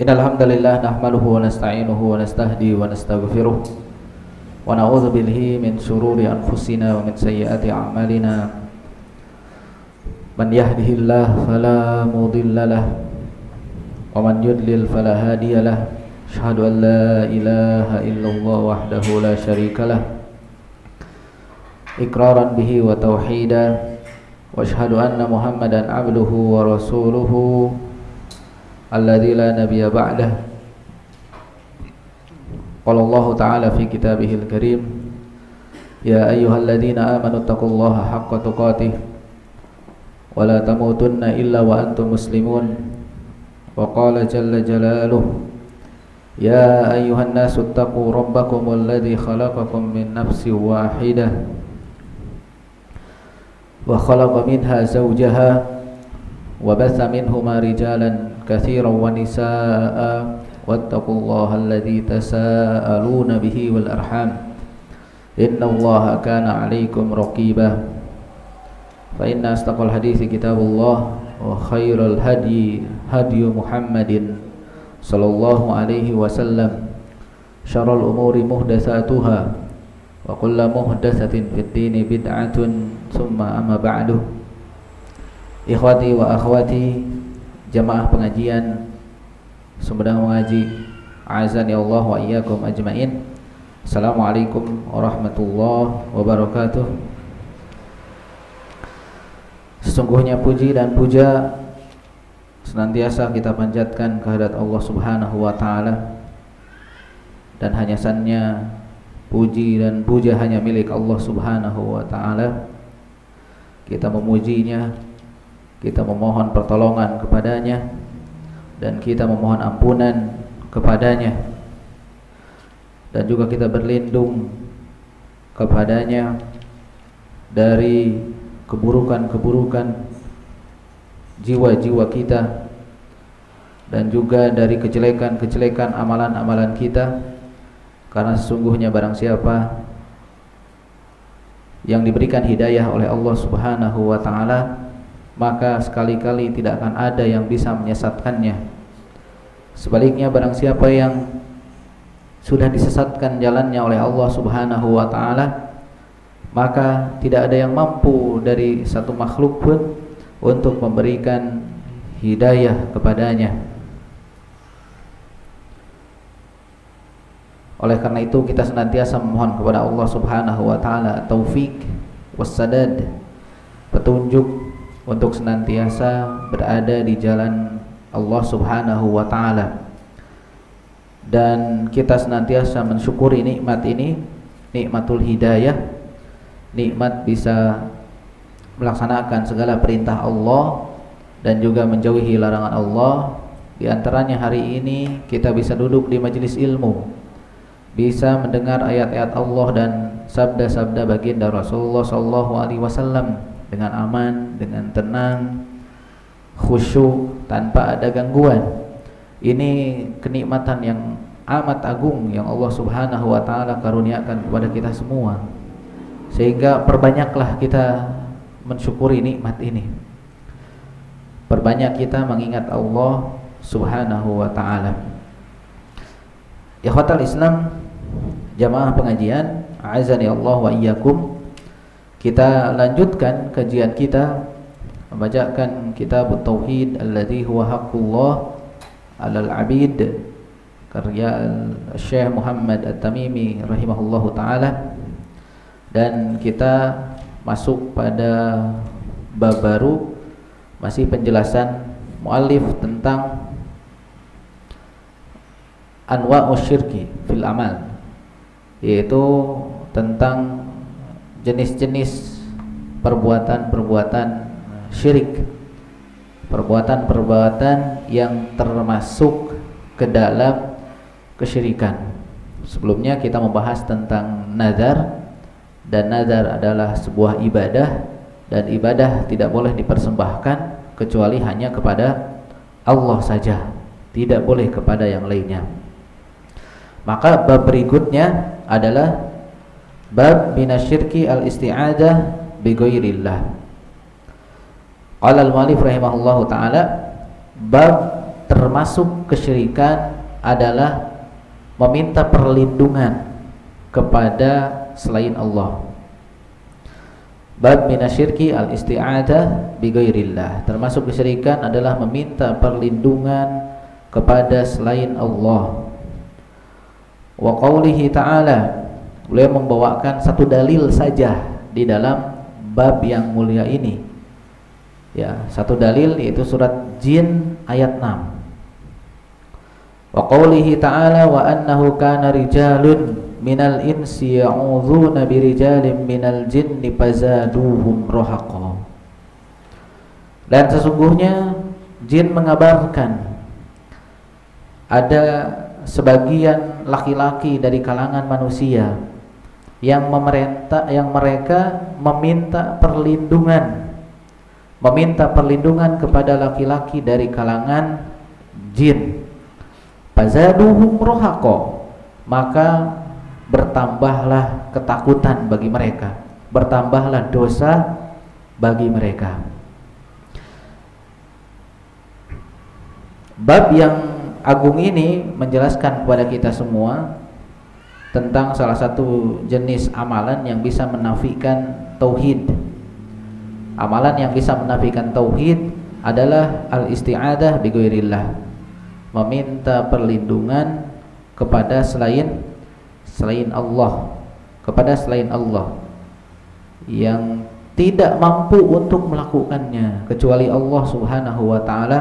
Innal hamdalillah nahmaduhu wa nasta'inuhu wa nastahdi wa nastaghfiruh wa na'udzu billahi min shururi anfusina wa min sayyiati a'malina. Man yahdihillahu fala mudilla lahu wa man yudlil fala hadiya lahu. Asyhadu an la ilaha illallah wahdahu la syarika lahu iqraran bihi wa tauhida wa asyhadu anna Muhammadan abduhu wa rasuluhu alladzi la nabiyya ba'dah. Qala Allah ta'ala fi kitabihil karim, ya ayyuhalladzina amanu taqullaha haqqa tuqatih wa la tamutunna illa wa antum muslimun. Wa qala jalla jalaluhu, ya ayyuhan nasu taqu rabbakumul ladzi khalaqakum min nafsin wahidah wa khalaqa minha zawjaha wa batha minhuma rijalan katsiran wa nisaa'a wattaqullaha alladzi tasaaluna bihi wal arham innallaha kana 'alaikum raqiba. Fa inna astaqal hadithi kitabullah wa khairal hadi hadyu Muhammadin sallallahu alaihi wasallam, syarrul umuri muhdatsatuha wa kullu muhdatsatin fid dini bid'atun tsumma amma ba'du. Ikhwati wa akhwati jamaah pengajian Sumedang Mengaji, azani Allah wa iyyakum ajmain. Assalamualaikum warahmatullahi wabarakatuh. Sesungguhnya puji dan puja senantiasa kita panjatkan kehadirat Allah Subhanahu wa taala, dan hanyasannya puji dan puja hanya milik Allah Subhanahu wa taala. Kita memujinya, kita memohon pertolongan kepadanya, dan kita memohon ampunan kepadanya, dan juga kita berlindung kepadanya dari keburukan-keburukan jiwa-jiwa kita, dan juga dari kejelekan-kejelekan amalan-amalan kita. Karena sesungguhnya barang siapa yang diberikan hidayah oleh Allah Subhanahu wa ta'ala, maka sekali-kali tidak akan ada yang bisa menyesatkannya. Sebaliknya, barang siapa yang sudah disesatkan jalannya oleh Allah Subhanahu wa ta'ala, maka tidak ada yang mampu dari satu makhluk pun untuk memberikan hidayah kepadanya. Oleh karena itu, kita senantiasa memohon kepada Allah Subhanahu wa ta'ala taufik wassadad, petunjuk untuk senantiasa berada di jalan Allah Subhanahu wa ta'ala. Dan kita senantiasa mensyukuri nikmat ini, nikmatul hidayah, nikmat bisa melaksanakan segala perintah Allah dan juga menjauhi larangan Allah. Di antaranya hari ini kita bisa duduk di majelis ilmu, bisa mendengar ayat-ayat Allah dan sabda-sabda baginda Rasulullah SAW dengan aman, dengan tenang, khusyuk, tanpa ada gangguan. Ini kenikmatan yang amat agung yang Allah Subhanahu wa ta'ala karuniakan kepada kita semua, sehingga perbanyaklah kita mensyukuri nikmat ini. Perbanyak kita mengingat Allah Subhanahu wa ta'ala. Ikhwatal Islam, jamaah pengajian, azani Allah wa iyyakum. Kita lanjutkan kajian kita, membacakan kitab Tauhid alladzi huwa haqqullah 'alal 'abid, karya Syekh Muhammad At-Tamimi rahimahullahu taala. Dan kita masuk pada bab baru, masih penjelasan muallif tentang anwa'us syirki fil amal, yaitu tentang jenis-jenis perbuatan-perbuatan syirik, perbuatan-perbuatan yang termasuk ke dalam kesyirikan. Sebelumnya kita membahas tentang nazar, dan nazar adalah sebuah ibadah, dan ibadah tidak boleh dipersembahkan kecuali hanya kepada Allah saja, tidak boleh kepada yang lainnya. Maka bab berikutnya adalah bab minasyirki al-isti'adah bi ghairillah. Qala al-mu'allif rahimahullahu taala, bab termasuk kesyirikan adalah meminta perlindungan kepada selain Allah. Bab minasyirki al-isti'adah bi ghairillah. Termasuk kesyirikan adalah meminta perlindungan kepada selain Allah. Wa qaulihi ta'ala, beliau membawakan satu dalil saja di dalam bab yang mulia ini. Ya, satu dalil yaitu surat Jin ayat 6. Wa qaulihi ta'ala wa annahu kana rijalun minal insi ya'udzuuna birijalin minal jinni fazaduhum rahaqa. Dan sesungguhnya jin mengabarkan ada sebagian laki-laki dari kalangan manusia yang mereka meminta perlindungan kepada laki-laki dari kalangan jin. Fazaduhum rahaqa, maka bertambahlah ketakutan bagi mereka, bertambahlah dosa bagi mereka. Bab yang agung ini menjelaskan kepada kita semua tentang salah satu jenis amalan yang bisa menafikan tauhid. Amalan yang bisa menafikan tauhid adalah al-isti'adah bi ghairillah, meminta perlindungan kepada selain Allah, kepada selain Allah yang tidak mampu untuk melakukannya kecuali Allah Subhanahu wa taala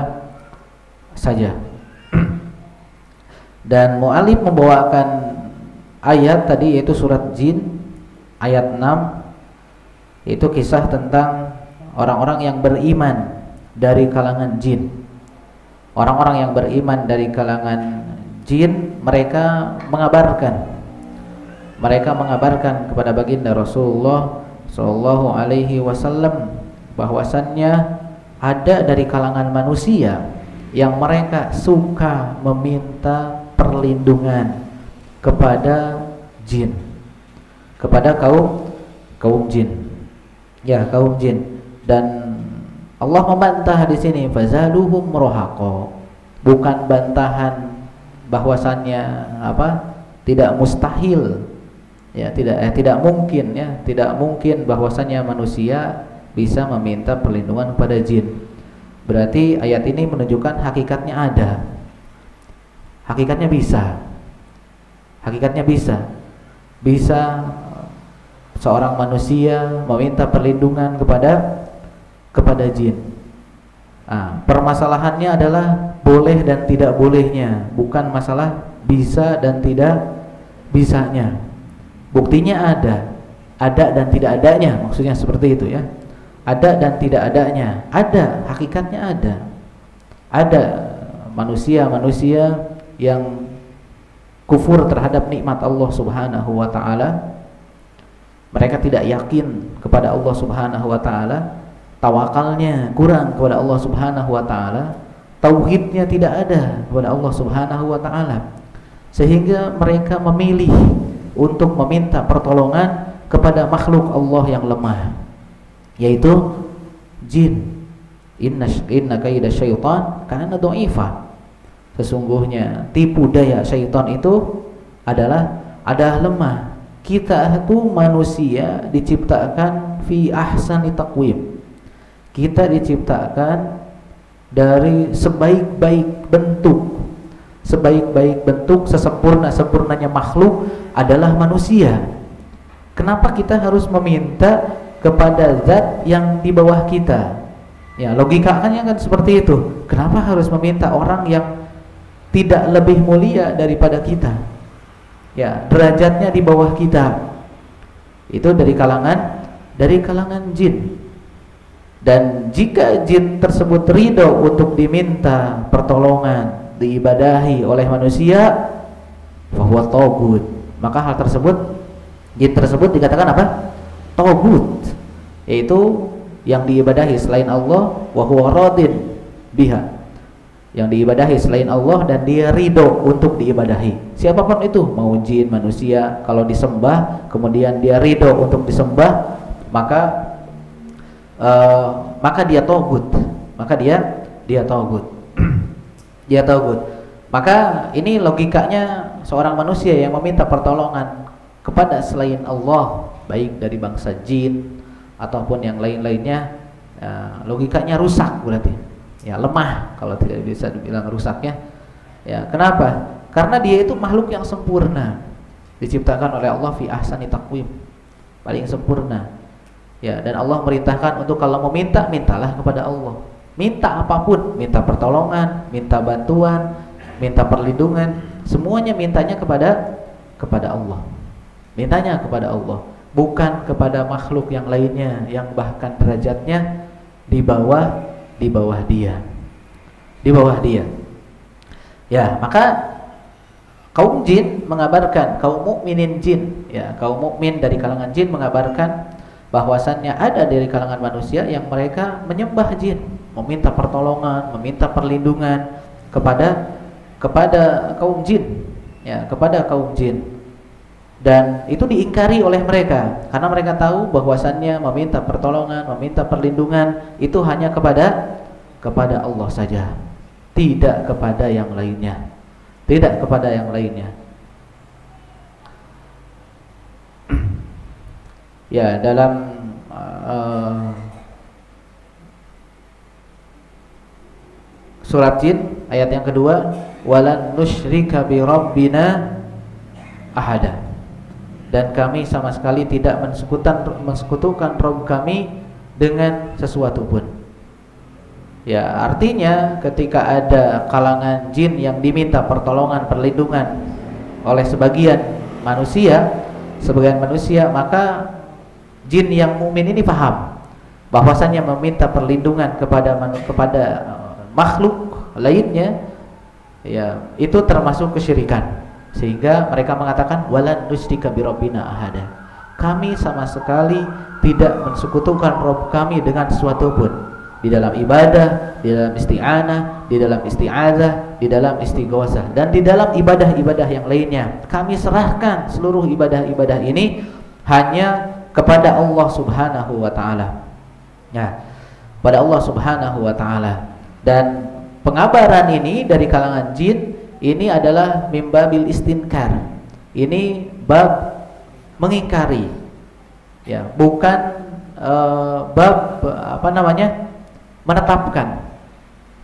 saja. Dan mu'alif membawakan ayat tadi yaitu surat Jin ayat 6, itu kisah tentang orang-orang yang beriman dari kalangan jin. Orang-orang yang beriman dari kalangan jin, mereka mengabarkan kepada baginda Rasulullah Shallallahu Alaihi Wasallam bahwasannya ada dari kalangan manusia yang mereka suka meminta perlindungan kepada jin, kepada kaum jin, ya kaum jin. Dan Allah membantah di sini fazaduhum rahaqa, bukan bantahan bahwasannya tidak mustahil. Ya, tidak mungkin, ya, tidak mungkin bahwasanya manusia bisa meminta perlindungan kepada jin. Berarti ayat ini menunjukkan hakikatnya ada. Hakikatnya bisa. Hakikatnya bisa. Bisa seorang manusia meminta perlindungan kepada jin. Permasalahannya adalah boleh dan tidak bolehnya, bukan masalah bisa dan tidak bisanya. Buktinya ada dan tidak adanya, maksudnya seperti itu ya. Ada dan tidak adanya, ada, hakikatnya ada. Ada manusia-manusia yang kufur terhadap nikmat Allah Subhanahu wa taala. Mereka tidak yakin kepada Allah Subhanahu wa taala, tawakalnya kurang kepada Allah Subhanahu wa taala, tauhidnya tidak ada kepada Allah Subhanahu wa taala. Sehingga mereka memilih untuk meminta pertolongan kepada makhluk Allah yang lemah, yaitu jin. Inna kaida syaitan kana dha'ifa. Sesungguhnya tipu daya syaitan itu adalah lemah. Kita itu manusia diciptakan fi ahsani taqwim. Kita diciptakan dari sebaik-baik bentuk. Sebaik-baik bentuk, sesempurna-sempurnanya makhluk adalah manusia. Kenapa kita harus meminta kepada zat yang di bawah kita? Ya, logikanya kan seperti itu. Kenapa harus meminta orang yang tidak lebih mulia daripada kita? Ya, derajatnya di bawah kita. Itu dari kalangan jin. Dan jika jin tersebut ridho untuk diminta pertolongan, diibadahi oleh manusia, fahuwa taghut, maka hal tersebut, jin tersebut dikatakan apa? Taghut, yaitu yang diibadahi selain Allah, wa huwa radin biha, yang diibadahi selain Allah dan dia ridho untuk diibadahi. Siapapun itu, mau jin, manusia, kalau disembah kemudian dia ridho untuk disembah, maka dia taghut, maka dia taghut. dia tauhid. Maka ini logikanya seorang manusia yang meminta pertolongan kepada selain Allah, baik dari bangsa jin ataupun yang lain-lainnya, logikanya rusak berarti. Ya, lemah kalau tidak bisa dibilang rusaknya. Ya, kenapa? Karena dia itu makhluk yang sempurna, diciptakan oleh Allah fi ahsani taqwim, paling sempurna. Ya, dan Allah merintahkan untuk kalau mau minta, mintalah kepada Allah. Minta apapun, minta pertolongan, minta bantuan, minta perlindungan, semuanya mintanya kepada Allah. Mintanya kepada Allah, bukan kepada makhluk yang lainnya yang bahkan derajatnya di bawah dia. Di bawah dia. Ya, maka kaum jin mengabarkan, kaum mukminin jin, ya, kaum mukmin dari kalangan jin mengabarkan bahwasannya ada dari kalangan manusia yang mereka menyembah jin, meminta pertolongan, meminta perlindungan kepada kaum jin, ya, kepada kaum jin. Dan itu diingkari oleh mereka karena mereka tahu bahwasannya meminta pertolongan, meminta perlindungan itu hanya kepada Allah saja, tidak kepada yang lainnya. Tidak kepada yang lainnya. Ya, dalam surat Jin ayat yang kedua, walan nusyrika bi rabbina ahada, dan kami sama sekali tidak mensekutukan Rabb kami dengan sesuatu pun. Ya, artinya ketika ada kalangan jin yang diminta pertolongan, perlindungan oleh sebagian manusia, maka jin yang mukmin ini paham bahwasannya meminta perlindungan kepada makhluk lainnya, ya, itu termasuk kesyirikan. Sehingga mereka mengatakan walan nusyrika bi rabbina ahada. Kami sama sekali tidak mensekutukan Rabb kami dengan sesuatu pun. Di dalam ibadah, di dalam isti'anah, di dalam isti'adzah, di dalam istighosah, dan di dalam ibadah-ibadah yang lainnya. Kami serahkan seluruh ibadah-ibadah ini hanya kepada Allah Subhanahu wa taala. Ya, pada Allah Subhanahu wa taala. Dan pengabaran ini dari kalangan jin ini adalah mimbabil istinkar. Ini bab mengingkari. Ya, bukan bab menetapkan.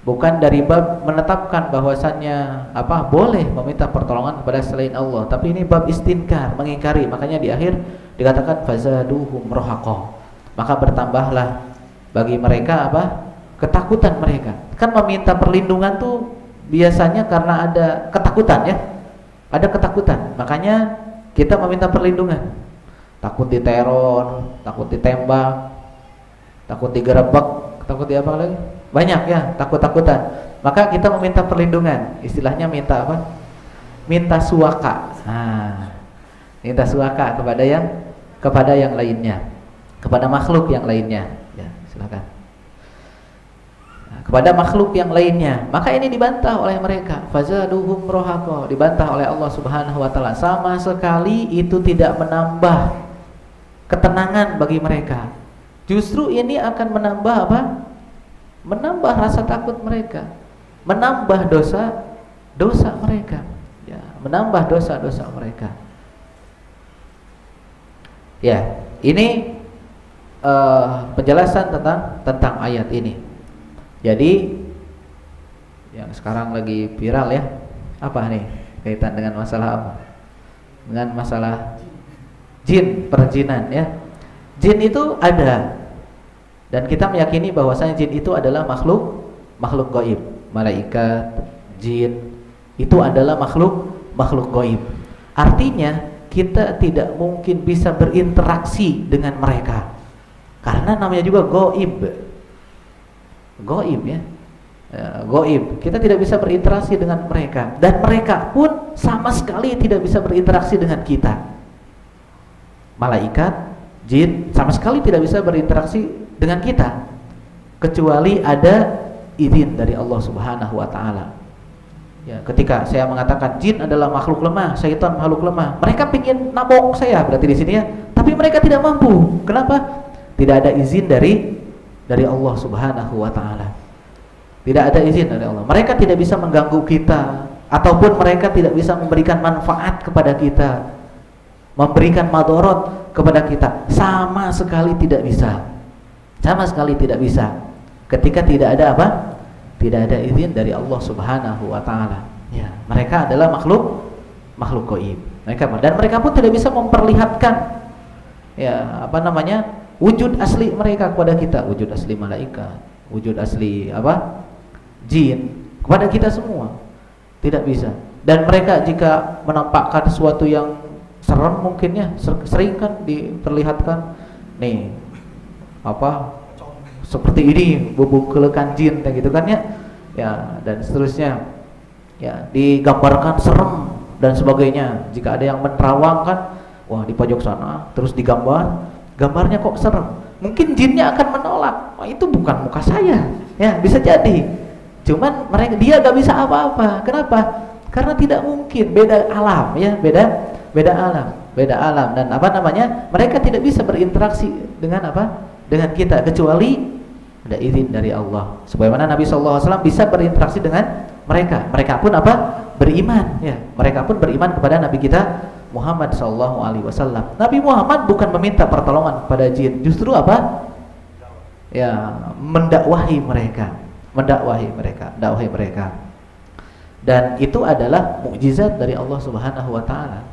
Bukan dari bab menetapkan bahwasannya boleh meminta pertolongan kepada selain Allah, tapi ini bab istinkar, mengingkari. Makanya di akhir dikatakan fazaduhum rahaqa. Maka bertambahlah bagi mereka ketakutan mereka. Kan meminta perlindungan tuh biasanya karena ada ketakutan, ya. Ada ketakutan. Makanya kita meminta perlindungan. Takut diteror, takut ditembak, takut digerebek, takut di apa lagi? Banyak, ya, takut-takutan. Maka kita meminta perlindungan. Istilahnya minta apa? Minta suaka. Minta suaka kepada yang lainnya, kepada makhluk yang lainnya. Ya, silakan. Kepada makhluk yang lainnya. Maka ini dibantah oleh mereka. Fazaduhum rahaqa, dibantah oleh Allah Subhanahu wa taala. Sama sekali itu tidak menambah ketenangan bagi mereka. Justru ini akan menambah menambah rasa takut mereka, menambah dosa mereka, ya, menambah dosa mereka. Ya, ini penjelasan tentang ayat ini. Jadi yang sekarang lagi viral, ya, apa nih kaitan dengan masalah apa? Dengan masalah jin, perjinan, ya. Jin itu ada, dan kita meyakini bahwasanya jin itu adalah makhluk gaib. Malaikat, jin itu adalah makhluk gaib. Artinya kita tidak mungkin bisa berinteraksi dengan mereka, karena namanya juga gaib, ya. Gaib. Kita tidak bisa berinteraksi dengan mereka, dan mereka pun sama sekali tidak bisa berinteraksi dengan kita. Malaikat, jin sama sekali tidak bisa berinteraksi dengan kita kecuali ada izin dari Allah Subhanahu wa taala. Ya, ketika saya mengatakan jin adalah makhluk lemah, syaitan makhluk lemah, mereka ingin nabok saya berarti di sini, ya, tapi mereka tidak mampu. Kenapa? Tidak ada izin dari Allah Subhanahu wa taala. Tidak ada izin dari Allah. Mereka tidak bisa mengganggu kita, ataupun mereka tidak bisa memberikan manfaat kepada kita, memberikan madorot kepada kita. Sama sekali tidak bisa. Sama sekali tidak bisa. Ketika tidak ada apa? Tidak ada izin dari Allah Subhanahu wa taala. Ya, mereka adalah makhluk gaib. Dan mereka pun tidak bisa memperlihatkan wujud asli mereka kepada kita, wujud asli malaikat, wujud asli jin kepada kita semua. Tidak bisa. Dan mereka jika menampakkan sesuatu yang serem mungkin ya, sering kan diperlihatkan nih seperti ini bubuk-kelekan jin kayak gitu kan ya. Ya, dan seterusnya. Ya, digambarkan serem dan sebagainya. Jika ada yang menerawangkan, wah di pojok sana terus gambarnya kok serem. Mungkin jinnya akan menolak. Wah, itu bukan muka saya. Ya, bisa jadi. Cuman dia gak bisa apa-apa. Kenapa? Karena tidak mungkin, beda alam ya, beda alam dan mereka tidak bisa berinteraksi dengan dengan kita kecuali ada izin dari Allah. Sebagaimana Nabi SAW bisa berinteraksi dengan mereka pun beriman ya. Mereka pun beriman kepada Nabi kita Muhammad SAW. Nabi Muhammad bukan meminta pertolongan kepada jin, justru mendakwahi mereka. Dan itu adalah mukjizat dari Allah Subhanahu wa taala.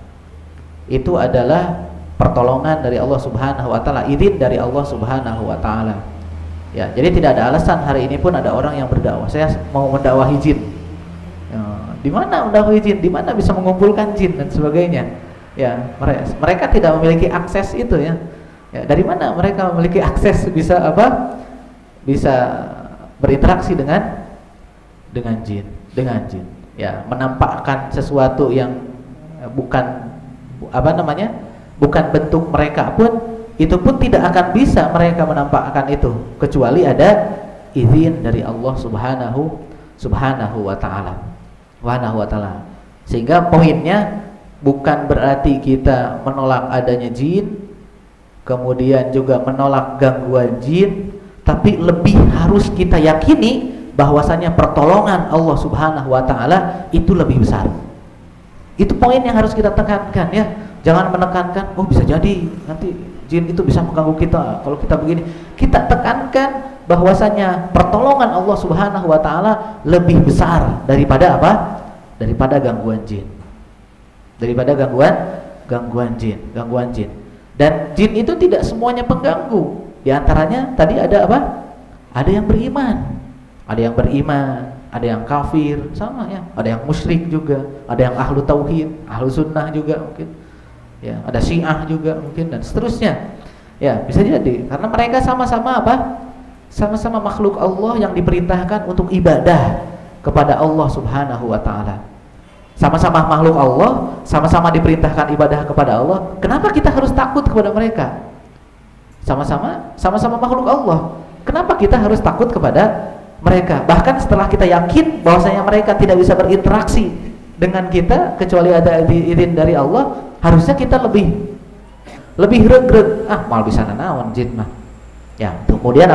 Itu adalah pertolongan dari Allah Subhanahu wa taala, izin dari Allah Subhanahu wa taala. Ya, jadi tidak ada alasan hari ini pun ada orang yang berdakwah, saya mau mendakwahi jin. Di mana mendakwahi jin? Di mana bisa mengumpulkan jin dan sebagainya? Ya, mereka tidak memiliki akses itu ya. Ya, dari mana mereka memiliki akses bisa bisa berinteraksi dengan jin, ya, menampakkan sesuatu yang bukan bukan bentuk mereka pun, itu pun tidak akan bisa mereka menampakkan itu kecuali ada izin dari Allah Subhanahu wa taala. Sehingga poinnya bukan berarti kita menolak adanya jin, kemudian juga menolak gangguan jin, tapi lebih harus kita yakini bahwasanya pertolongan Allah Subhanahu wa taala itu lebih besar. Itu poin yang harus kita tekankan ya. Jangan menekankan bisa jadi nanti jin itu bisa mengganggu kita kalau kita begini. Kita tekankan bahwasanya pertolongan Allah Subhanahu wa taala lebih besar daripada daripada gangguan jin. Gangguan jin. Dan jin itu tidak semuanya pengganggu. Di antaranya tadi ada Ada yang beriman. Ada yang kafir, sama ya. Ada yang musyrik juga, ada yang ahlu tauhid, ahlu sunnah juga mungkin. Ya, ada syiah juga mungkin dan seterusnya. Ya, bisa jadi karena mereka sama-sama sama-sama makhluk Allah yang diperintahkan untuk ibadah kepada Allah Subhanahu wa taala. Sama-sama makhluk Allah, sama-sama diperintahkan ibadah kepada Allah. Kenapa kita harus takut kepada mereka? Sama-sama makhluk Allah. Kenapa kita harus takut kepada mereka? Bahkan setelah kita yakin bahwasanya mereka tidak bisa berinteraksi dengan kita kecuali ada izin dari Allah, harusnya kita lebih regreg. Mal bisa nanaon jin mah. Ya, kemudian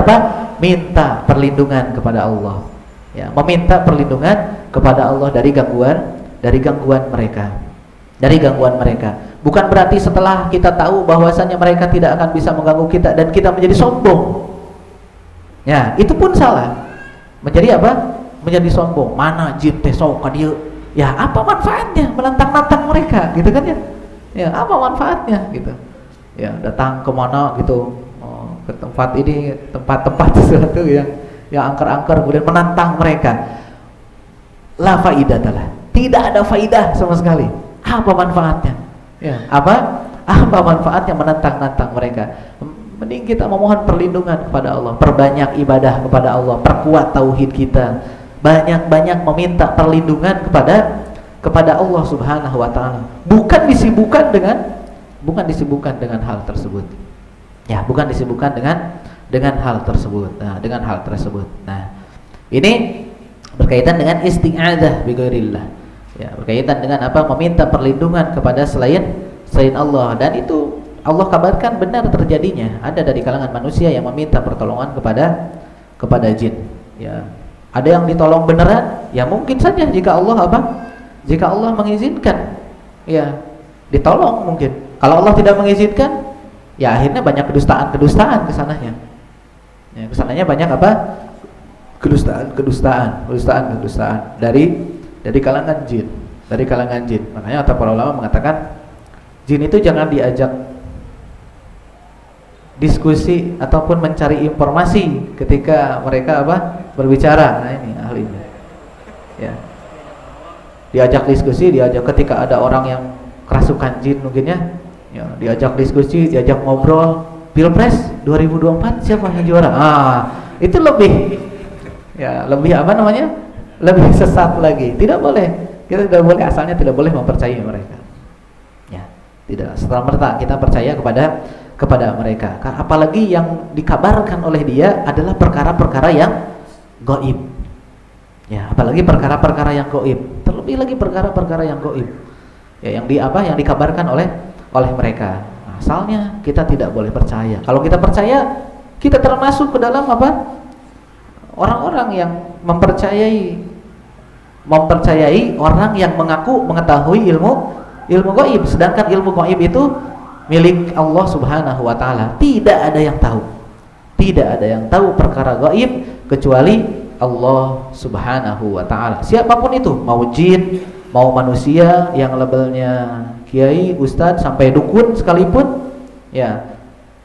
minta perlindungan kepada Allah. Ya, meminta perlindungan kepada Allah dari gangguan mereka. Bukan berarti setelah kita tahu bahwasanya mereka tidak akan bisa mengganggu kita dan kita menjadi sombong. Ya, itu pun salah. Menjadi Menjadi sombong. Mana jin teh sok ka dieu? Ya, apa manfaatnya menantang-nantang mereka, gitu kan ya? Ya, apa manfaatnya gitu? Ya, datang ke mana gitu, ke tempat sesuatu yang angker-angker kemudian menantang mereka. La faidatalah. Tidak ada faidah sama sekali. Apa manfaatnya? Ya, apa manfaatnya menantang-nantang mereka? Mending kita memohon perlindungan kepada Allah, perbanyak ibadah kepada Allah, perkuat tauhid kita, banyak-banyak meminta perlindungan kepada Allah Subhanahu wa taala. Bukan disibukkan dengan hal tersebut. Ya, bukan disibukkan dengan hal tersebut. Nah, ini berkaitan dengan isti'adzah bi ghairillah. Ya, berkaitan dengan meminta perlindungan kepada selain Allah, dan itu Allah kabarkan benar terjadinya. Ada dari kalangan manusia yang meminta pertolongan kepada jin. Ya, Ada yang ditolong beneran, ya mungkin saja jika Allah apa? Jika Allah mengizinkan, ya ditolong mungkin. Kalau Allah tidak mengizinkan, ya akhirnya banyak kedustaan kesananya. Ya, kesananya banyak apa? Kedustaan dari kalangan jin, Makanya para ulama mengatakan jin itu jangan diajak diskusi ataupun mencari informasi ketika mereka apa? Berbicara. Nah ini ahlinya. Ya. Diajak diskusi, ketika ada orang yang kerasukan jin mungkin ya, diajak diskusi, diajak ngobrol. Pilpres 2024 siapa yang juara? Itu lebih apa namanya? Lebih sesat lagi. Tidak boleh. Kita tidak boleh, asalnya tidak boleh mempercayai mereka. Ya, tidak serta-merta kita percaya kepada mereka. Apalagi yang dikabarkan oleh dia adalah perkara-perkara yang gaib. Ya, apalagi perkara-perkara yang gaib. Terlebih lagi perkara-perkara yang gaib. Ya, yang dikabarkan oleh mereka. Asalnya kita tidak boleh percaya. Kalau kita percaya, kita termasuk ke dalam apa? Orang-orang yang mempercayai orang yang mengaku mengetahui ilmu gaib, sedangkan ilmu gaib itu milik Allah Subhanahu wa taala. Tidak ada yang tahu perkara gaib kecuali Allah Subhanahu wa taala. Siapapun itu, mau jin, mau manusia yang labelnya kiai, ustadz, sampai dukun sekalipun, ya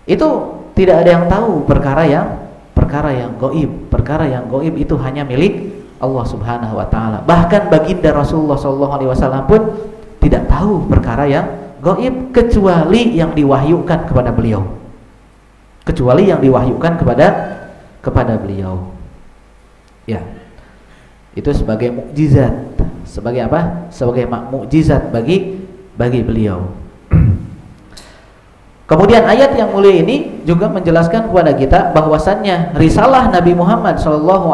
itu tidak ada yang tahu perkara yang gaib. Perkara yang gaib itu hanya milik Allah Subhanahu wa taala. Bahkan baginda Rasulullah sallallahu alaihi wasallam pun tidak tahu perkara yang gaib kecuali yang diwahyukan kepada beliau. Kepada beliau. Ya. Itu sebagai mukjizat. Sebagai apa? Sebagai mukjizat bagi beliau. Kemudian ayat yang mulia ini juga menjelaskan kepada kita bahwasannya risalah Nabi Muhammad SAW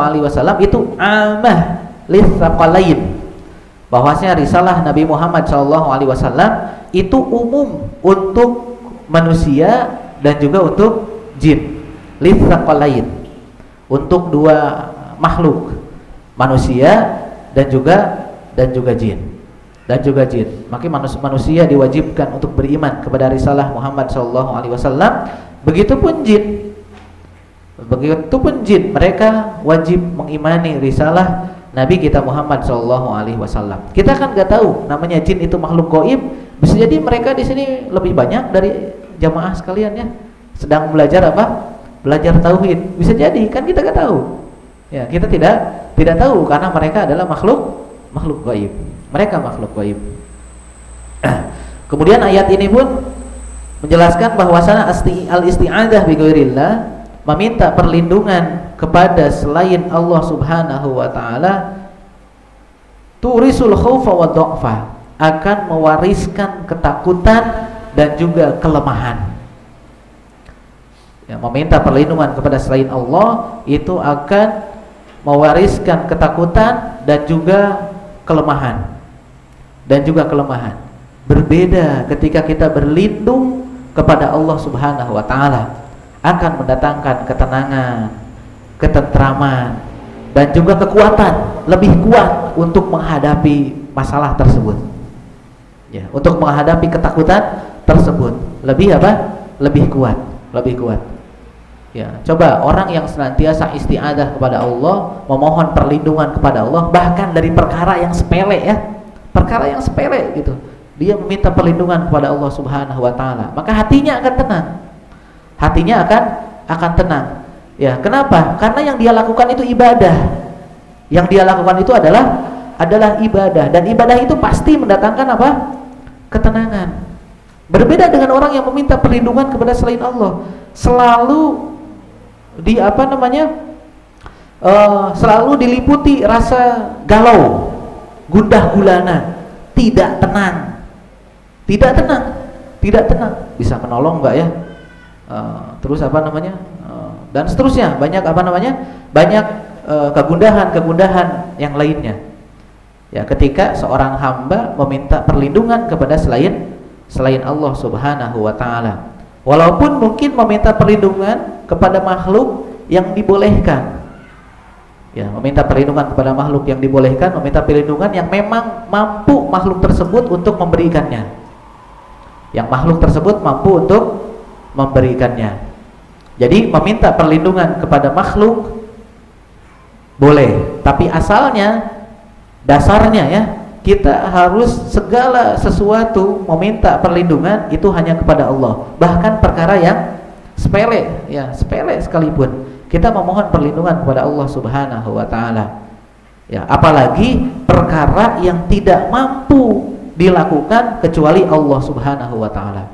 itu amah litsaqalain. Bahwasanya risalah Nabi Muhammad SAW itu umum untuk manusia dan juga untuk jin. Litsaqalain, untuk dua makhluk, manusia dan juga jin. Maka manusia diwajibkan untuk beriman kepada risalah Muhammad SAW. Begitupun jin, mereka wajib mengimani risalah Nabi kita Muhammad SAW. Kita kan nggak tahu namanya jin itu makhluk gaib. Bisa jadi mereka di sini lebih banyak dari jamaah sekalian ya, sedang belajar apa? Belajar tauhid. Bisa jadi, kan kita nggak tahu. Ya, kita tidak tahu karena mereka adalah makhluk gaib. Mereka makhluk gaib. Kemudian ayat ini pun menjelaskan bahwasanya al-isti'adzah bi ghairillah, meminta perlindungan kepada selain Allah Subhanahu wa taala, turisul khaufa wa dha'fa, akan mewariskan ketakutan dan juga kelemahan. Ya, meminta perlindungan kepada selain Allah itu akan mewariskan ketakutan dan juga kelemahan. Berbeda ketika kita berlindung kepada Allah Subhanahu wa taala, akan mendatangkan ketenangan, ketentraman dan juga kekuatan, lebih kuat untuk menghadapi masalah tersebut. Ya, untuk menghadapi ketakutan tersebut lebih apa? Lebih kuat. Ya, coba orang yang senantiasa isti'adzah kepada Allah, memohon perlindungan kepada Allah, bahkan dari perkara yang sepele ya, perkara yang sepele gitu, dia meminta perlindungan kepada Allah Subhanahu wa taala, maka hatinya akan tenang. Akan tenang. Ya, kenapa? Karena yang dia lakukan itu ibadah. Yang dia lakukan itu adalah ibadah, dan ibadah itu pasti mendatangkan apa? Ketenangan. Berbeda dengan orang yang meminta perlindungan kepada selain Allah, selalu selalu diliputi rasa galau, gundah gulana, tidak tenang, bisa menolong enggak ya? Terus dan seterusnya, banyak kegundahan yang lainnya. Ya, ketika seorang hamba meminta perlindungan kepada selain Allah Subhanahu wa taala, walaupun mungkin meminta perlindungan kepada makhluk yang dibolehkan. Ya, meminta perlindungan kepada makhluk yang dibolehkan, meminta perlindungan yang memang mampu makhluk tersebut untuk memberikannya. Yang makhluk tersebut mampu untuk memberikannya. Jadi meminta perlindungan kepada makhluk boleh, tapi asalnya, dasarnya ya, kita harus segala sesuatu meminta perlindungan itu hanya kepada Allah. Bahkan perkara yang sepele, ya sepele sekalipun, kita memohon perlindungan kepada Allah Subhanahu wa taala. Ya, apalagi perkara yang tidak mampu dilakukan kecuali Allah Subhanahu wa taala.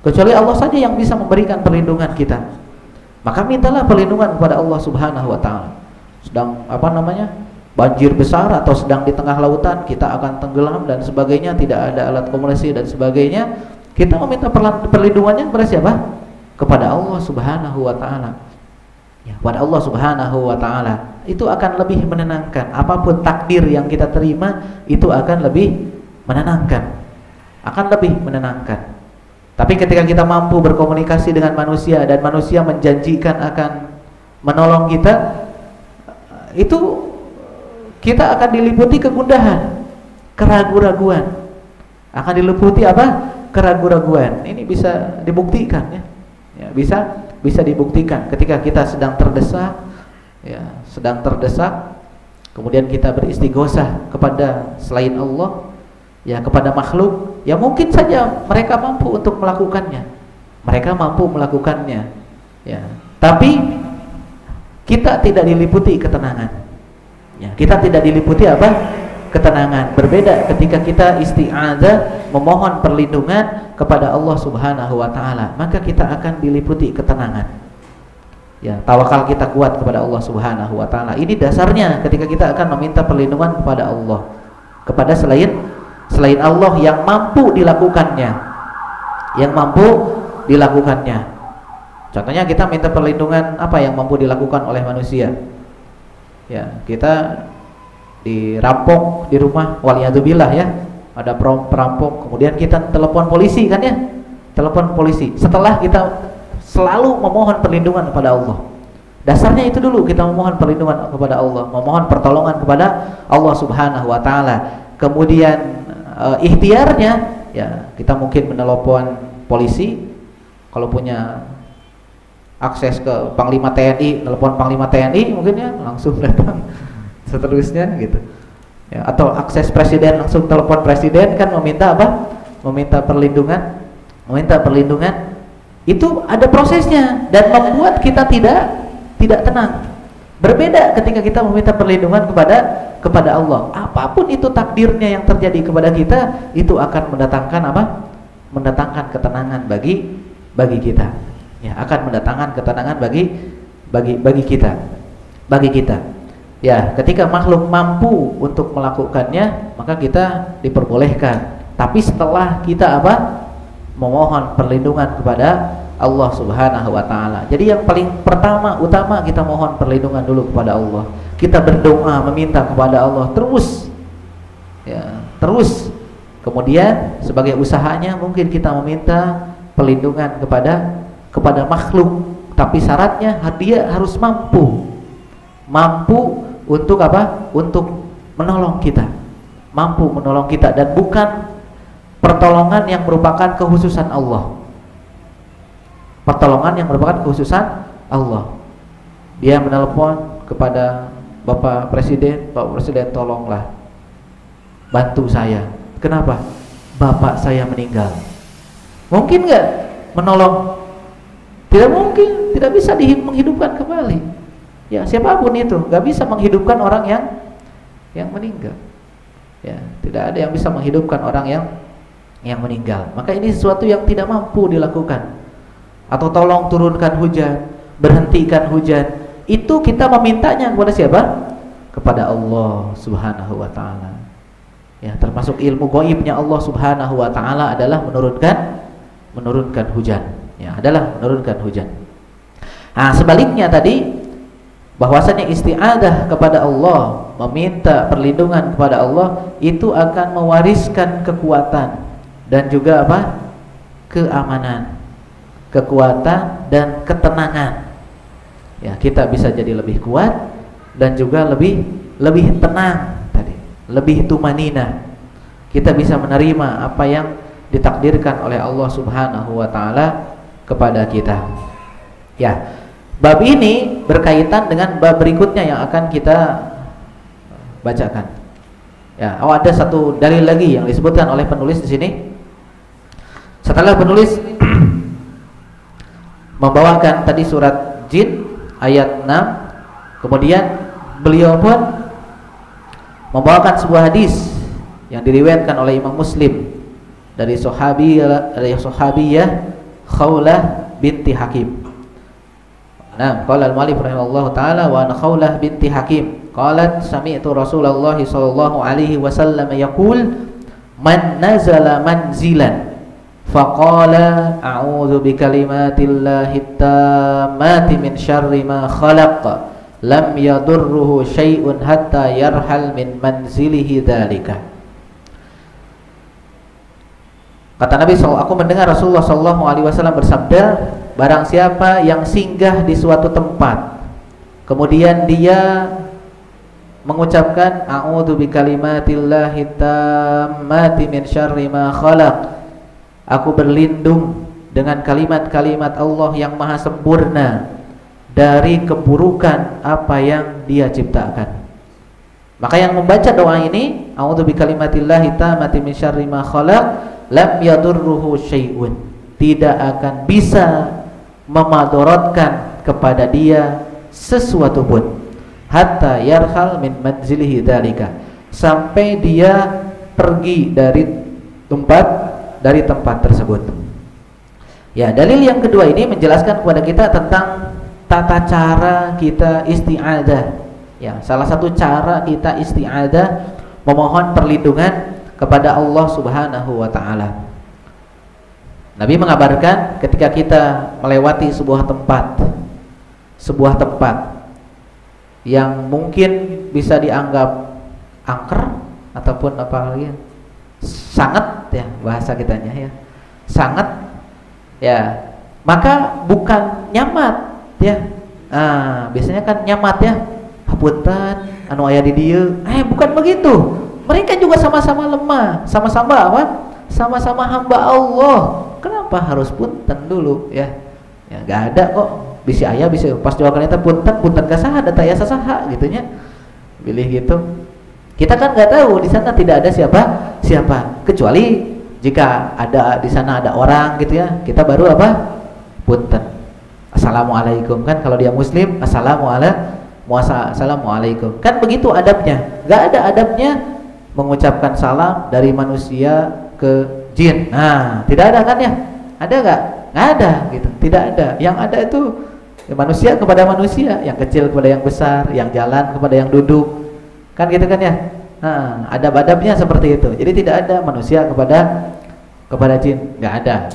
Kecuali Allah saja yang bisa memberikan perlindungan kita. Maka mintalah perlindungan kepada Allah Subhanahu wa taala. Sedang banjir besar atau sedang di tengah lautan, kita akan tenggelam dan sebagainya, tidak ada alat komunikasi dan sebagainya, kita meminta perlindungannya kepada siapa? Kepada Allah Subhanahu wa taala. Ya, kepada Allah Subhanahu wa taala. Itu akan lebih menenangkan. Apapun takdir yang kita terima, itu akan lebih menenangkan. Akan lebih menenangkan. Tapi ketika kita mampu berkomunikasi dengan manusia dan manusia menjanjikan akan menolong kita, itu kita akan diliputi kegundahan, keraguan-raguan. Akan diliputi apa? Keraguan-raguan. Ini bisa dibuktikan ya. Ya, bisa dibuktikan ketika kita sedang terdesak, ya, kemudian kita beristighosah kepada selain Allah, ya, kepada makhluk, ya mungkin saja mereka mampu untuk melakukannya. Mereka mampu melakukannya. Ya. Tapi kita tidak diliputi ketenangan. Ya, kita tidak diliputi apa? Ketenangan. Berbeda ketika kita isti'adzah, memohon perlindungan kepada Allah Subhanahu wa taala, maka kita akan diliputi ketenangan. Ya, tawakal kita kuat kepada Allah Subhanahu wa taala. Ini dasarnya ketika kita akan meminta perlindungan kepada Allah, kepada selain Allah yang mampu dilakukannya. Yang mampu dilakukannya. Contohnya kita minta perlindungan apa yang mampu dilakukan oleh manusia? Ya, kita dirampok di rumah, waliyadzubillah ya, ada perampok, kemudian kita telepon polisi kan ya, telepon polisi. Setelah kita selalu memohon perlindungan kepada Allah, dasarnya itu dulu, kita memohon perlindungan kepada Allah, memohon pertolongan kepada Allah Subhanahu wa taala. Kemudian ikhtiarnya ya, kita mungkin menelepon polisi, kalau punya akses ke Panglima TNI, telepon Panglima TNI mungkin ya, langsung datang. Seterusnya gitu ya, atau akses presiden, langsung telepon presiden, kan meminta apa? Meminta perlindungan. Itu ada prosesnya dan membuat kita tidak tenang. Berbeda ketika kita meminta perlindungan kepada Allah. Apapun itu takdirnya yang terjadi kepada kita, itu akan mendatangkan apa? Mendatangkan ketenangan bagi kita. Ya, akan mendatangkan ketenangan bagi kita. Ya, ketika makhluk mampu untuk melakukannya, maka kita diperbolehkan. Tapi setelah kita apa? Memohon perlindungan kepada Allah Subhanahu wa taala. Jadi yang paling utama kita mohon perlindungan dulu kepada Allah. Kita berdoa meminta kepada Allah terus. Ya, terus. Kemudian sebagai usahanya mungkin kita meminta perlindungan kepada makhluk, tapi syaratnya dia harus mampu untuk apa? Untuk menolong kita, mampu menolong kita, dan bukan pertolongan yang merupakan kekhususan Allah. Pertolongan yang merupakan kekhususan Allah. Dia menelepon kepada Bapak Presiden, Bapak Presiden tolonglah bantu saya. Kenapa? Bapak saya meninggal. Mungkin nggak menolong? Tidak mungkin, tidak bisa menghidupkan kembali. Ya, siapapun itu nggak bisa menghidupkan orang yang meninggal. Ya, tidak ada yang bisa menghidupkan orang yang meninggal. Maka ini sesuatu yang tidak mampu dilakukan. Atau tolong turunkan hujan, berhentikan hujan. Itu kita memintanya kepada siapa? Kepada Allah Subhanahu wa taala. Ya, termasuk ilmu gaibnya Allah Subhanahu wa taala adalah menurunkan hujan. Ya, adalah menurunkan hujan. Nah, sebaliknya tadi, bahwasanya isti'adah kepada Allah, meminta perlindungan kepada Allah, itu akan mewariskan kekuatan dan juga apa? Keamanan, kekuatan dan ketenangan. Ya, kita bisa jadi lebih kuat, dan juga lebih tenang tadi, lebih tumanina. Kita bisa menerima apa yang ditakdirkan oleh Allah Subhanahu wa taala kepada kita. Ya, bab ini berkaitan dengan bab berikutnya yang akan kita bacakan. Ya, ada satu dalil lagi yang disebutkan oleh penulis di sini. Setelah penulis membawakan tadi surat Jin ayat 6, kemudian beliau pun membawakan sebuah hadis yang diriwayatkan oleh Imam Muslim dari sahabiyah Khawlah binti Hakim. Nah, qala al-mu'allif rahimahullahu taala wa ana Khawlah binti Hakim qalat sami'tu Rasulullah sallallahu alaihi wasallam yaqul man nazala manzilan faqala a'udzu bikalimatillahi tammati min syarri ma khalaq lam yadurruhu syai'un hatta yarhal min manzilihi dzalika. Kata Nabi SAW, aku mendengar Rasulullah SAW bersabda, barang siapa yang singgah di suatu tempat, kemudian dia mengucapkan a'udzu bikalimatillahi tammati min syarri ma khalaq, aku berlindung dengan kalimat-kalimat Allah yang maha sempurna dari keburukan apa yang dia ciptakan. Maka yang membaca doa ini, a'udzu bikalimatillahi tammati min syarri ma khalaq, lam yadurruhu syai'un, tidak akan bisa memadorotkan kepada dia sesuatu pun, hatta yarhal min manzilihi dzalika, sampai dia pergi dari tempat tersebut. Ya, dalil yang kedua ini menjelaskan kepada kita tentang tata cara kita isti'adzah. Ya, salah satu cara kita isti'adzah memohon perlindungan kepada Allah Subhanahu wa taala. Nabi mengabarkan ketika kita melewati sebuah tempat yang mungkin bisa dianggap angker ataupun apa lagi, sangat ya bahasa kitanya ya, sangat ya, maka bukan nyamat ya. Biasanya kan nyamat ya, hapunten anu aya di dieu, bukan begitu. Mereka juga sama-sama lemah, sama-sama apa? Sama-sama hamba Allah. Kenapa harus punten dulu ya? Ya nggak ada kok. Bisa aya bisa pas jawaban eta punten kasaha data aya sasaha gitunya. Pilih gitu. Kita kan nggak tahu di sana tidak ada siapa kecuali jika ada di sana ada orang gitu ya. Kita baru apa? Punten. Assalamualaikum, kan kalau dia muslim assalamualaikum. Kan begitu adabnya. Nggak ada adabnya mengucapkan salam dari manusia ke jin. Nah, tidak ada kan ya? Ada nggak? Nggak ada gitu. Tidak ada. Yang ada itu ya, manusia kepada manusia, yang kecil kepada yang besar, yang jalan kepada yang duduk. Kan gitu kan ya? Nah, adab-adabnya seperti itu. Jadi tidak ada manusia kepada jin, nggak ada.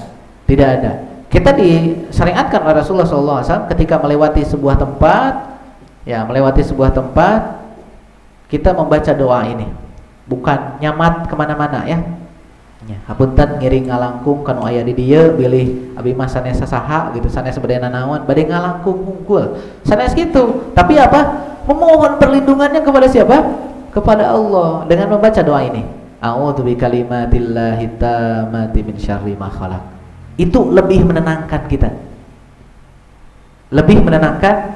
Tidak ada. Kita disyariatkan oleh Rasulullah SAW ketika melewati sebuah tempat, kita membaca doa ini. Bukan nyamat kemana-mana ya. Hapunten ngiring ngalangkung kanu aya di dieu bilih abi mah sanes saha gitu, sanes sabadana naon bade ngalangkung hungkul. Sanes gitu. Tapi apa? Memohon perlindungannya kepada siapa? Kepada Allah dengan membaca doa ini. A'udzu bikalimatillahi tammati min syarri ma khalaq. Itu lebih menenangkan kita. Lebih menenangkan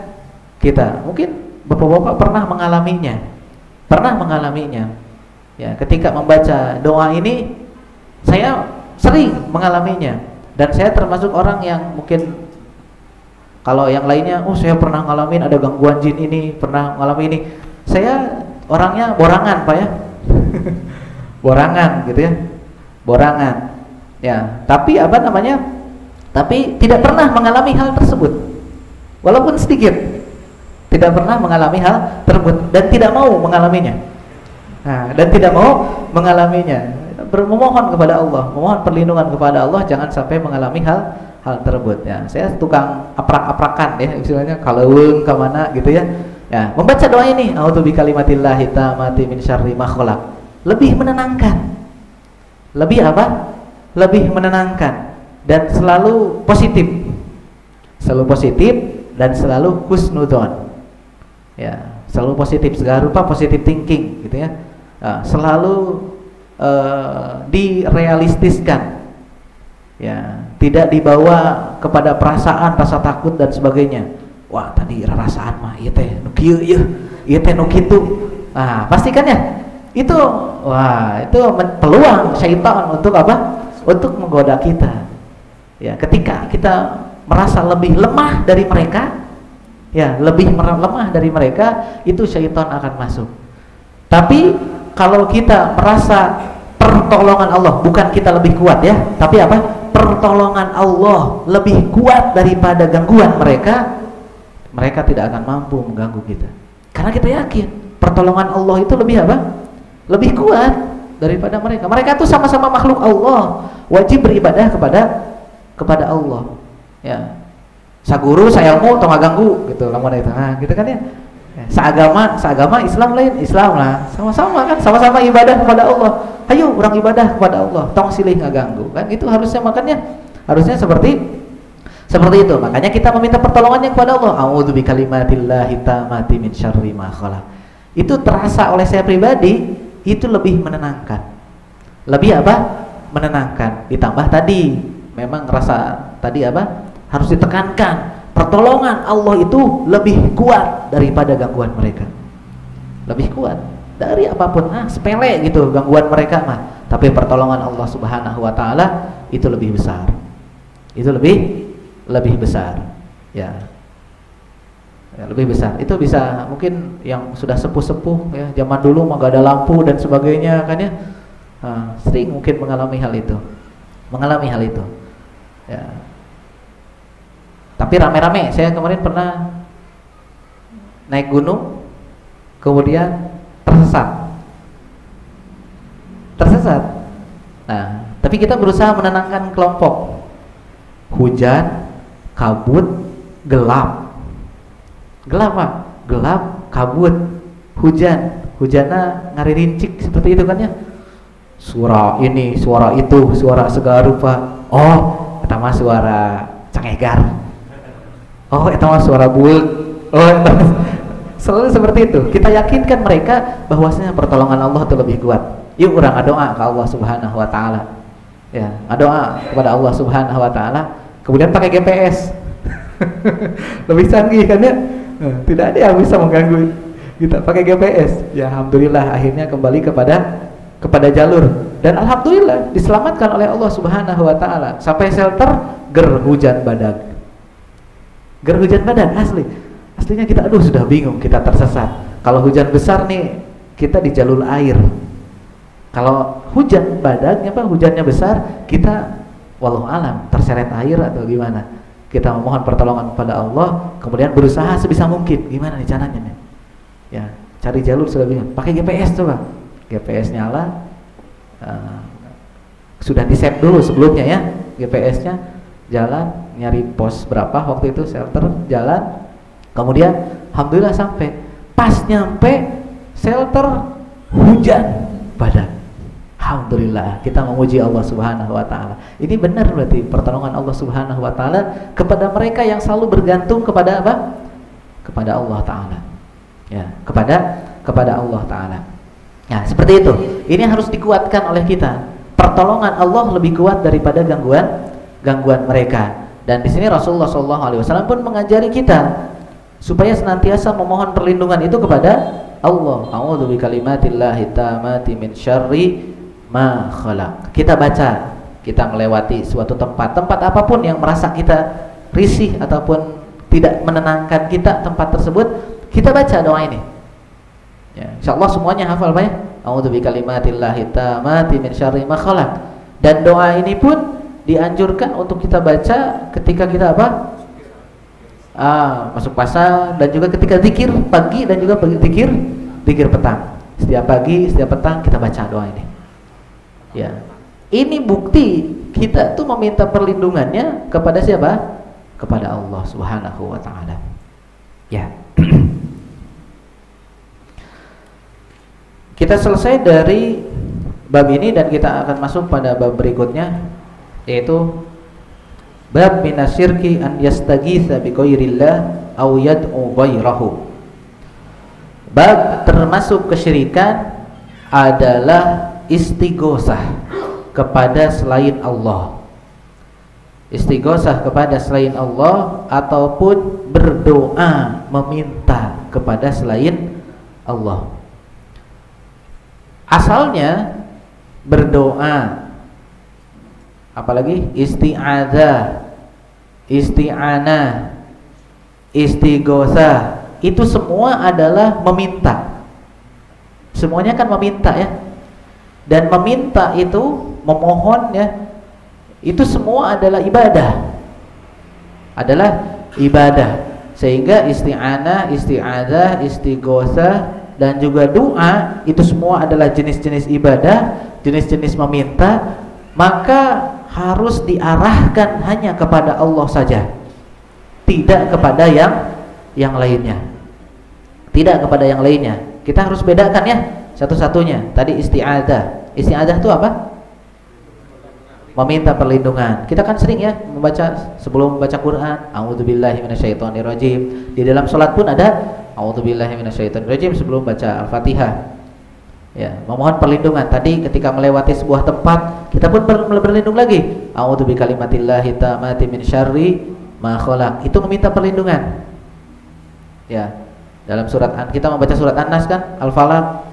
kita. Mungkin Bapak-bapak pernah mengalaminya. Ya, ketika membaca doa ini saya sering mengalaminya, dan saya termasuk orang yang mungkin kalau yang lainnya, saya pernah ngalamin ada gangguan jin ini, pernah ngalamin ini. Saya orangnya borangan, Pak ya. Borangan gitu ya. Borangan. Ya, tapi apa namanya? Tapi tidak pernah mengalami hal tersebut. Walaupun sedikit. Tidak pernah mengalami hal tersebut dan tidak mau mengalaminya. Memohon kepada Allah, memohon perlindungan kepada Allah jangan sampai mengalami hal tersebut ya. Saya tukang aprak-aprakan ya, istilahnya kaleuweung ka mana gitu ya. Ya, membaca doa ini, a'udzu bikalimatillahi tammati min syarri ma khalaq. Lebih menenangkan. Lebih apa? Lebih menenangkan dan selalu positif. Selalu positif dan selalu husnudzon. Ya, selalu positif, segala rupa positive thinking gitu ya. Selalu direalistiskan, ya, tidak dibawa kepada perasaan, rasa takut dan sebagainya. Wah, tadi perasaan mah ieu teh nu kieu ieu teh nu kitu. Pastikan ya. Itu peluang syaitan untuk apa? Untuk menggoda kita. Ya, ketika kita merasa lebih lemah dari mereka, ya, lebih lemah dari mereka, itu syaitan akan masuk. Tapi kalau kita merasa pertolongan Allah, bukan kita lebih kuat ya, tapi apa? Pertolongan Allah lebih kuat daripada gangguan mereka, mereka tidak akan mampu mengganggu kita. Karena kita yakin pertolongan Allah itu lebih apa? Lebih kuat daripada mereka. Mereka itu sama-sama makhluk Allah, wajib beribadah kepada Allah. Ya. Saguru, sayangmu, tong ngaganggu gitu lamun eta. Gitu kan ya. Seagama Islam lain, Islam lah. Sama-sama kan, sama-sama ibadah kepada Allah. Ayo orang ibadah kepada Allah, tong silih ngaganggu. Kan itu harusnya, makanya harusnya seperti itu. Makanya kita meminta pertolongannya kepada Allah. A'udzu bikalimatillahi tammati min syarri ma khalaq. Itu terasa oleh saya pribadi itu lebih menenangkan. Lebih apa? Menenangkan. Ditambah tadi memang rasa tadi apa? Harus ditekankan. Pertolongan Allah itu lebih kuat daripada gangguan mereka. Lebih kuat dari apapun. Sepele gitu gangguan mereka mah. Tapi pertolongan Allah Subhanahu wa taala itu lebih besar. Itu lebih besar. Ya, lebih besar. Itu bisa mungkin yang sudah sepuh-sepuh ya, zaman dulu mah gak ada lampu dan sebagainya kan ya. Sering mungkin mengalami hal itu. Ya. Tapi rame-rame, saya kemarin pernah naik gunung, kemudian tersesat. Nah, tapi kita berusaha menenangkan kelompok. Hujan, kabut, gelap, Pak. Gelap, kabut, hujannya ngaririncik seperti itu kan ya. Suara ini, suara itu, suara segala rupa. Oh, pertama suara cengegar. Oh, itu mah suara bulut. Oh, selalu seperti itu. Kita yakinkan mereka bahwasanya pertolongan Allah itu lebih kuat. Yuk orang doa ke Allah Subhanahu wa taala. Ya, doa kepada Allah Subhanahu wa taala, kemudian pakai GPS. Lebih canggih kan ya? Tidak ada yang bisa mengganggu kita pakai GPS. Ya, alhamdulillah akhirnya kembali kepada jalur, dan alhamdulillah diselamatkan oleh Allah Subhanahu wa taala sampai shelter ger hujan badak. Aslinya kita sudah bingung, kita tersesat. Kalau hujan besar nih kita di jalur air. Kalau hujan badaknya hujannya besar, kita wallahu alam terseret air atau gimana. Kita memohon pertolongan kepada Allah, kemudian berusaha sebisa mungkin gimana nih caranya nih. Ya, cari jalur sudah bingung. Pakai GPS coba. GPS nyala. Sudah di-save dulu sebelumnya ya GPS-nya. Jalan, nyari pos berapa waktu itu, shelter, jalan, kemudian alhamdulillah sampai. Pas nyampe shelter, hujan badak. Alhamdulillah, kita memuji Allah Subhanahu wa taala. Ini benar berarti pertolongan Allah Subhanahu wa taala kepada mereka yang selalu bergantung kepada apa? Kepada Allah taala. Ya, kepada Allah taala. Nah, seperti itu. Ini harus dikuatkan oleh kita. Pertolongan Allah lebih kuat daripada gangguan mereka. Dan di sini Rasulullah SAW pun mengajari kita supaya senantiasa memohon perlindungan itu kepada Allah. A'udzu bikalimatillahi tammati min syarri ma khalaq. Kita baca, kita melewati suatu tempat apapun yang merasa kita risih ataupun tidak menenangkan kita, tempat tersebut, kita baca doa ini. Ya, insyaallah semuanya hafal Pak ya. A'udzu bikalimatillahi tammati min syarri ma khalaq. Dan doa ini pun dianjurkan untuk kita baca ketika kita apa? Masuk puasa, dan juga ketika zikir pagi dan juga zikir petang. Setiap pagi, setiap petang kita baca doa ini. Ya. Ini bukti kita tuh meminta perlindungannya kepada siapa? Kepada Allah Subhanahu wa taala. Ya. Kita selesai dari bab ini dan kita akan masuk pada bab berikutnya, yaitu bab minasyirki an yastaghitsa bi ghairillah aw yad'u ghairahu Bab termasuk kesyirikan adalah istighosah kepada selain Allah. Istighosah kepada selain Allah ataupun berdoa meminta kepada selain Allah. Asalnya berdoa, apalagi isti'adzah, isti'anah, istighosah, itu semua adalah meminta. Semuanya kan meminta ya. Dan meminta itu, memohon ya, itu semua adalah ibadah. Adalah ibadah. Sehingga isti'anah, isti'adzah, istighosah dan juga doa itu semua adalah jenis-jenis ibadah, jenis-jenis meminta, maka harus diarahkan hanya kepada Allah saja. Tidak kepada yang lainnya. Tidak kepada yang lainnya. Kita harus bedakan ya satu-satunya. Tadi isti'adzah. Isti'adzah itu apa? Meminta perlindungan. Kita kan sering ya membaca sebelum membaca Quran, a'udzubillahi minasyaitonirrajim. Di dalam salat pun ada a'udzubillahi minasyaitonirrajim sebelum baca Al-Fatihah. Ya, memohon perlindungan. Tadi ketika melewati sebuah tempat, kita pun berlindung lagi. A'udzubikalimatillahi tammati min syarri ma khalaq. Itu meminta perlindungan. Ya. Dalam surat kita membaca surat An-Nas kan, Al-Falaq.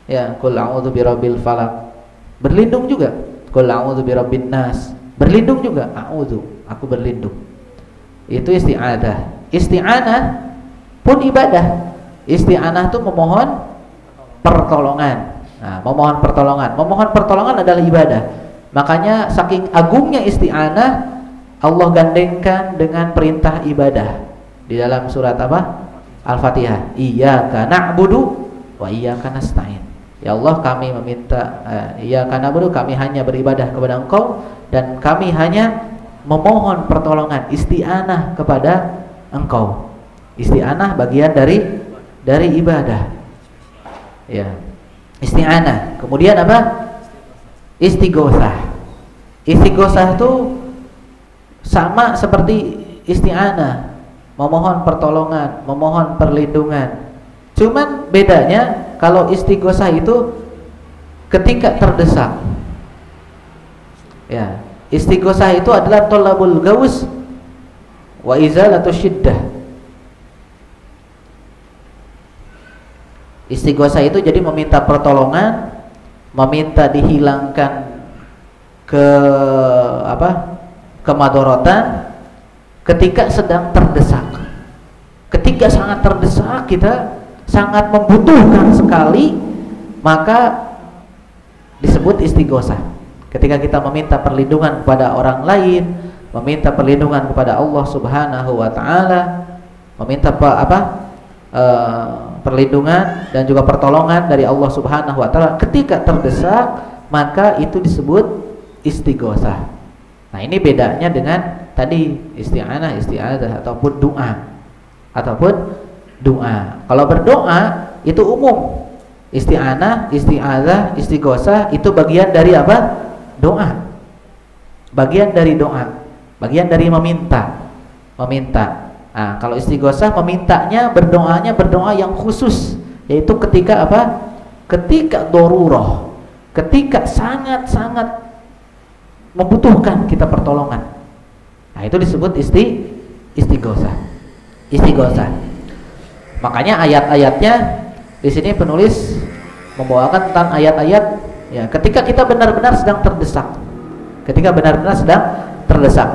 Ya, qul a'udzu birabbil falaq. Berlindung juga. Qul a'udzu birabbin nas. Berlindung juga, a'udzu, aku berlindung. Itu isti'adzah. Isti'anah pun ibadah. Isti'anah itu memohon pertolongan. Nah, memohon pertolongan. Memohon pertolongan adalah ibadah. Makanya saking agungnya isti'anah, Allah gandengkan dengan perintah ibadah. Di dalam surat apa? Al-Fatihah. Iyyaka na'budu wa iyyaka nasta'in. Ya Allah, kami meminta, iyyaka na'budu, kami hanya beribadah kepada Engkau dan kami hanya memohon pertolongan, isti'anah kepada Engkau. Isti'anah bagian dari ibadah. Ya. Isti'anah. Kemudian apa? Istighosah. Istighosah itu sama seperti isti'anah, memohon pertolongan, memohon perlindungan. Cuman bedanya kalau istighosah itu ketika terdesak. Ya, istighosah itu adalah thalabul gaus wa izalatu syiddah. Istighosah itu jadi meminta pertolongan, meminta dihilangkan kemadharatan ketika sedang terdesak. Ketika sangat terdesak, kita sangat membutuhkan sekali, maka disebut istighosah. Ketika kita meminta perlindungan kepada orang lain, meminta perlindungan kepada Allah Subhanahu wa taala, meminta perlindungan dan juga pertolongan dari Allah Subhanahu wa taala ketika terdesak, maka itu disebut istighosah. Nah, ini bedanya dengan tadi isti'anah, isti'adzah ataupun doa. Kalau berdoa itu umum. Isti'anah, isti'adzah, istighosah itu bagian dari apa? Doa. Bagian dari doa. Bagian dari meminta. Nah, kalau istighosah memintanya, berdoa yang khusus, yaitu ketika apa? Ketika darurah. Ketika sangat-sangat membutuhkan kita pertolongan. Nah, itu disebut istighosah. Makanya ayat-ayatnya di sini penulis membawakan tentang ayat-ayat ya ketika kita benar-benar sedang terdesak.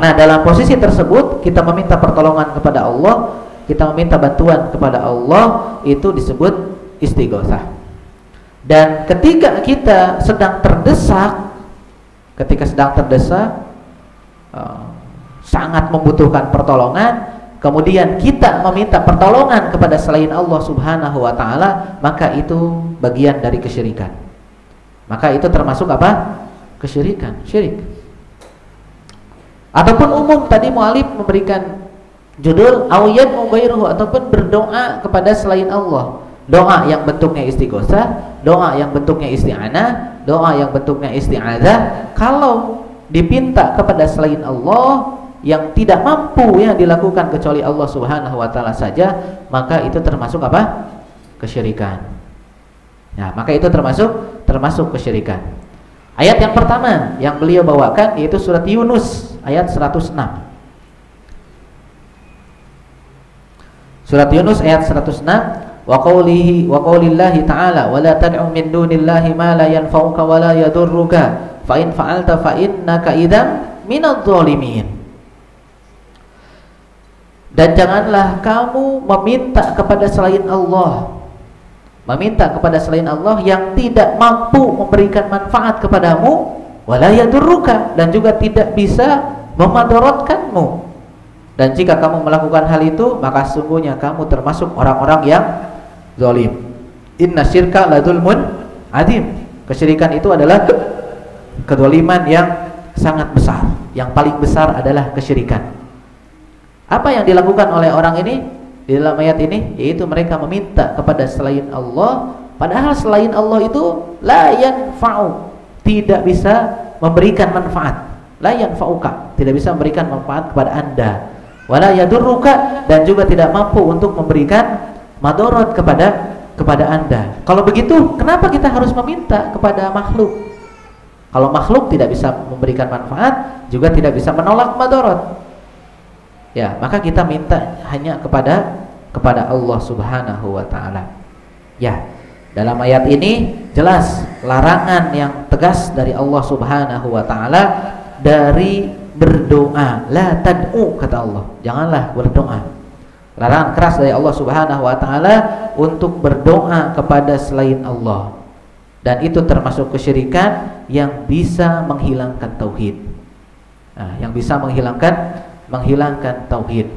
Nah, dalam posisi tersebut kita meminta pertolongan kepada Allah, kita meminta bantuan kepada Allah, itu disebut istighosah. Dan ketika kita sedang terdesak, sangat membutuhkan pertolongan, kemudian kita meminta pertolongan kepada selain Allah Subhanahu wa taala, maka itu bagian dari kesyirikan. Maka itu termasuk apa? Kesyirikan, syirik. Ataupun umum, tadi mu'alif memberikan judul awyad ghairuhu, ataupun berdoa kepada selain Allah. Doa yang bentuknya istighosah, doa yang bentuknya isti'anah, doa yang bentuknya isti'adzah, kalau dipinta kepada selain Allah yang tidak mampu ya dilakukan kecuali Allah Subhanahu wa taala saja, maka itu termasuk apa? kesyirikan. Nah, maka itu termasuk kesyirikan. Ayat yang pertama yang beliau bawakan yaitu surat Yunus ayat 106. Surat Yunus ayat 106, wa qaulillahi ta'ala wa la tad'u min dunillahi ma la yanfa'uka wa la yadurruka fa in fa'alta fa innaka idzan minadh dhalimin. Dan janganlah kamu meminta kepada selain Allah, yang tidak mampu memberikan manfaat kepadamu, wala yadurruka, dan juga tidak bisa memadaratkanmu. Dan jika kamu melakukan hal itu, maka sungguhnya kamu termasuk orang-orang yang zalim. Inna syirka la dzulmun adzim. Kesyirikan itu adalah kedzaliman yang sangat besar. Yang paling besar adalah kesyirikan. Apa yang dilakukan oleh orang ini di dalam ayat ini? Yaitu mereka meminta kepada selain Allah, padahal selain Allah itu la yanfa'u, tidak bisa memberikan manfaat. La yanfa'uka, tidak bisa memberikan manfaat kepada Anda. Wala yadurruka, dan juga tidak mampu untuk memberikan madarat kepada Anda. Kalau begitu, kenapa kita harus meminta kepada makhluk? Kalau makhluk tidak bisa memberikan manfaat, juga tidak bisa menolak madarat. Ya, maka kita minta hanya kepada Allah Subhanahu wa taala. Ya, dalam ayat ini jelas larangan yang tegas dari Allah Subhanahu wa taala dari berdoa. La tad'u, kata Allah, janganlah berdoa. Larangan keras dari Allah Subhanahu wa taala untuk berdoa kepada selain Allah. Dan itu termasuk kesyirikan yang bisa menghilangkan tauhid. Nah, yang bisa menghilangkan tauhid.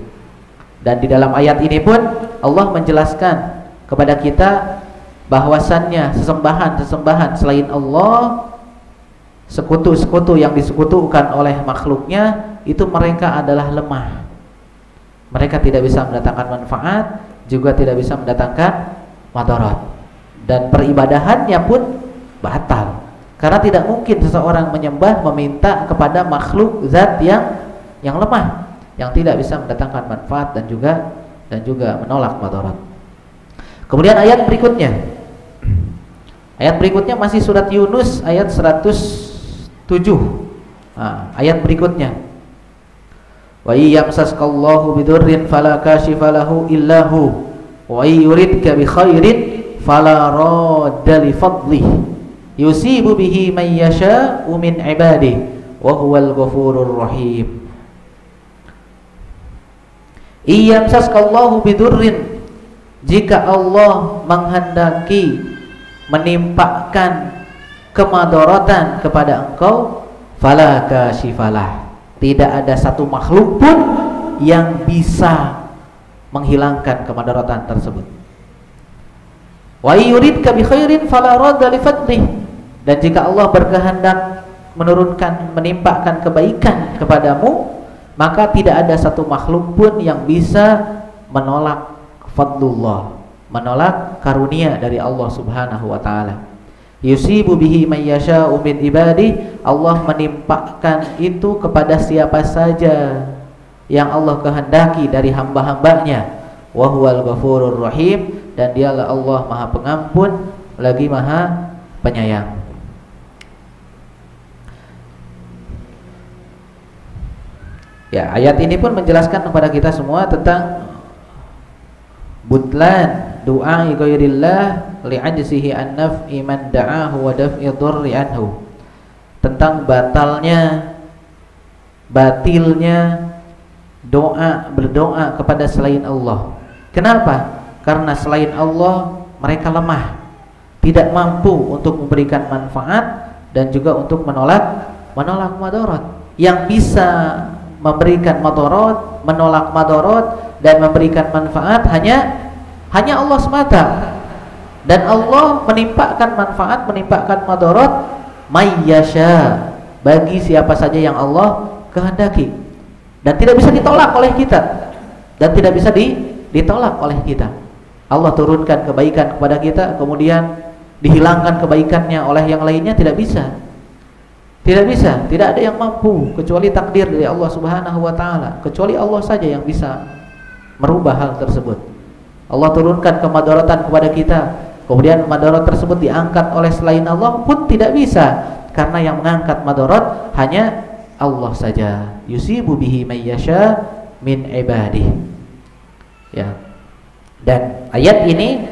Dan di dalam ayat ini pun Allah menjelaskan kepada kita bahwasannya sesembahan selain Allah, sekutu-sekutu yang disekutukan oleh makhluknya, itu mereka adalah lemah. Mereka tidak bisa mendatangkan manfaat, juga tidak bisa mendatangkan madarat. Dan peribadahannya pun batal. Karena tidak mungkin seseorang meminta kepada makhluk zat yang lemah, yang tidak bisa mendatangkan manfaat dan juga menolak madarat. Kemudian ayat berikutnya masih surat Yunus ayat 107. Ayat berikutnya, wa yamsaskallahu bidurrin fala kashifa lahu illa hu wa yuridka bi khairin fala radda li fadlihi yusibu bihi man yasha'u min ibadihi wa huwal ghafurur rahim. Iyamsaskallahu bidurrin, jika Allah menghendaki menimpakan kemadaratan kepada engkau, fala kashifalah, tidak ada satu makhluk pun yang bisa menghilangkan kemadaratan tersebut. Wa yuridka bi khairin fala radda li fadlih, dan jika Allah berkehendak menimpakan kebaikan kepadamu, maka tidak ada satu makhluk pun yang bisa menolak fadlullah, menolak karunia dari Allah Subhanahu wa taala. Yusibu bihi may yasha'u min ibadi, Allah menimpakan itu kepada siapa saja yang Allah kehendaki dari hamba-hambanya. Wa huwal ghafurur rahim, dan dialah Allah Maha Pengampun lagi Maha Penyayang. Ya, ayat ini pun menjelaskan kepada kita semua tentang butlan doa ghairillah li'ajzihi an naf'i man da'ahu wa daf'i dhurri anhu, tentang batilnya berdoa kepada selain Allah. Kenapa? Karena selain Allah mereka lemah, tidak mampu untuk memberikan manfaat dan juga untuk menolak madarat. Yang bisa memberikan madarat, menolak madarat, dan memberikan manfaat hanya Allah semata. Dan Allah menimpakan manfaat, menimpakan madarat mayyasha, bagi siapa saja yang Allah kehendaki, dan tidak bisa ditolak oleh kita, dan tidak bisa ditolak oleh kita. Allah turunkan kebaikan kepada kita, kemudian dihilangkan kebaikannya oleh yang lainnya, tidak bisa. Tidak bisa, tidak ada yang mampu kecuali takdir dari Allah Subhanahu wa taala. Kecuali Allah saja yang bisa merubah hal tersebut. Allah turunkan kemadaratan kepada kita, kemudian madarat tersebut diangkat oleh selain Allah pun tidak bisa, karena yang mengangkat madarat hanya Allah saja. Yusibu bihi may yasha min ibadihi. Ya. Dan ayat ini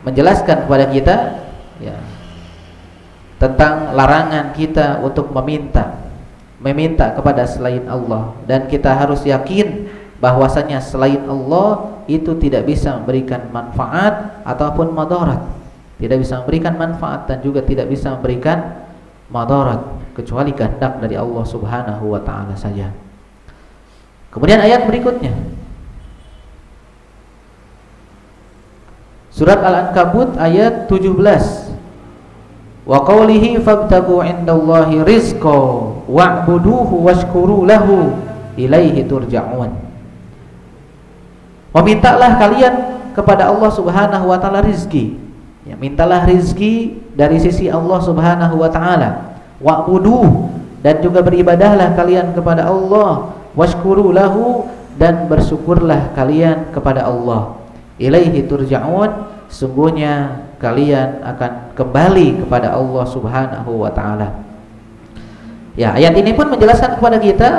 menjelaskan kepada kita ya, tentang larangan kita untuk meminta kepada selain Allah, dan kita harus yakin bahwasanya selain Allah itu tidak bisa memberikan manfaat ataupun madarat, tidak bisa memberikan manfaat dan juga tidak bisa memberikan madarat kecuali kehendak dari Allah Subhanahu wa taala saja. Kemudian ayat berikutnya, surat Al-Ankabut ayat 17. Wa qawlihi fabtagu indallahi rizqa wa'buduhu washkuru lahu ilaihi turja'un. Memintalah kalian kepada Allah Subhanahu wa taala rizki. Ya, mintalah rizki dari sisi Allah Subhanahu wa taala. Wa'buduhu, dan juga beribadahlah kalian kepada Allah, washkuru lahu, dan bersyukurlah kalian kepada Allah. Ilaihi turja'un, sungguhnya kalian akan kembali kepada Allah Subhanahu wa taala. Ya, ayat ini pun menjelaskan kepada kita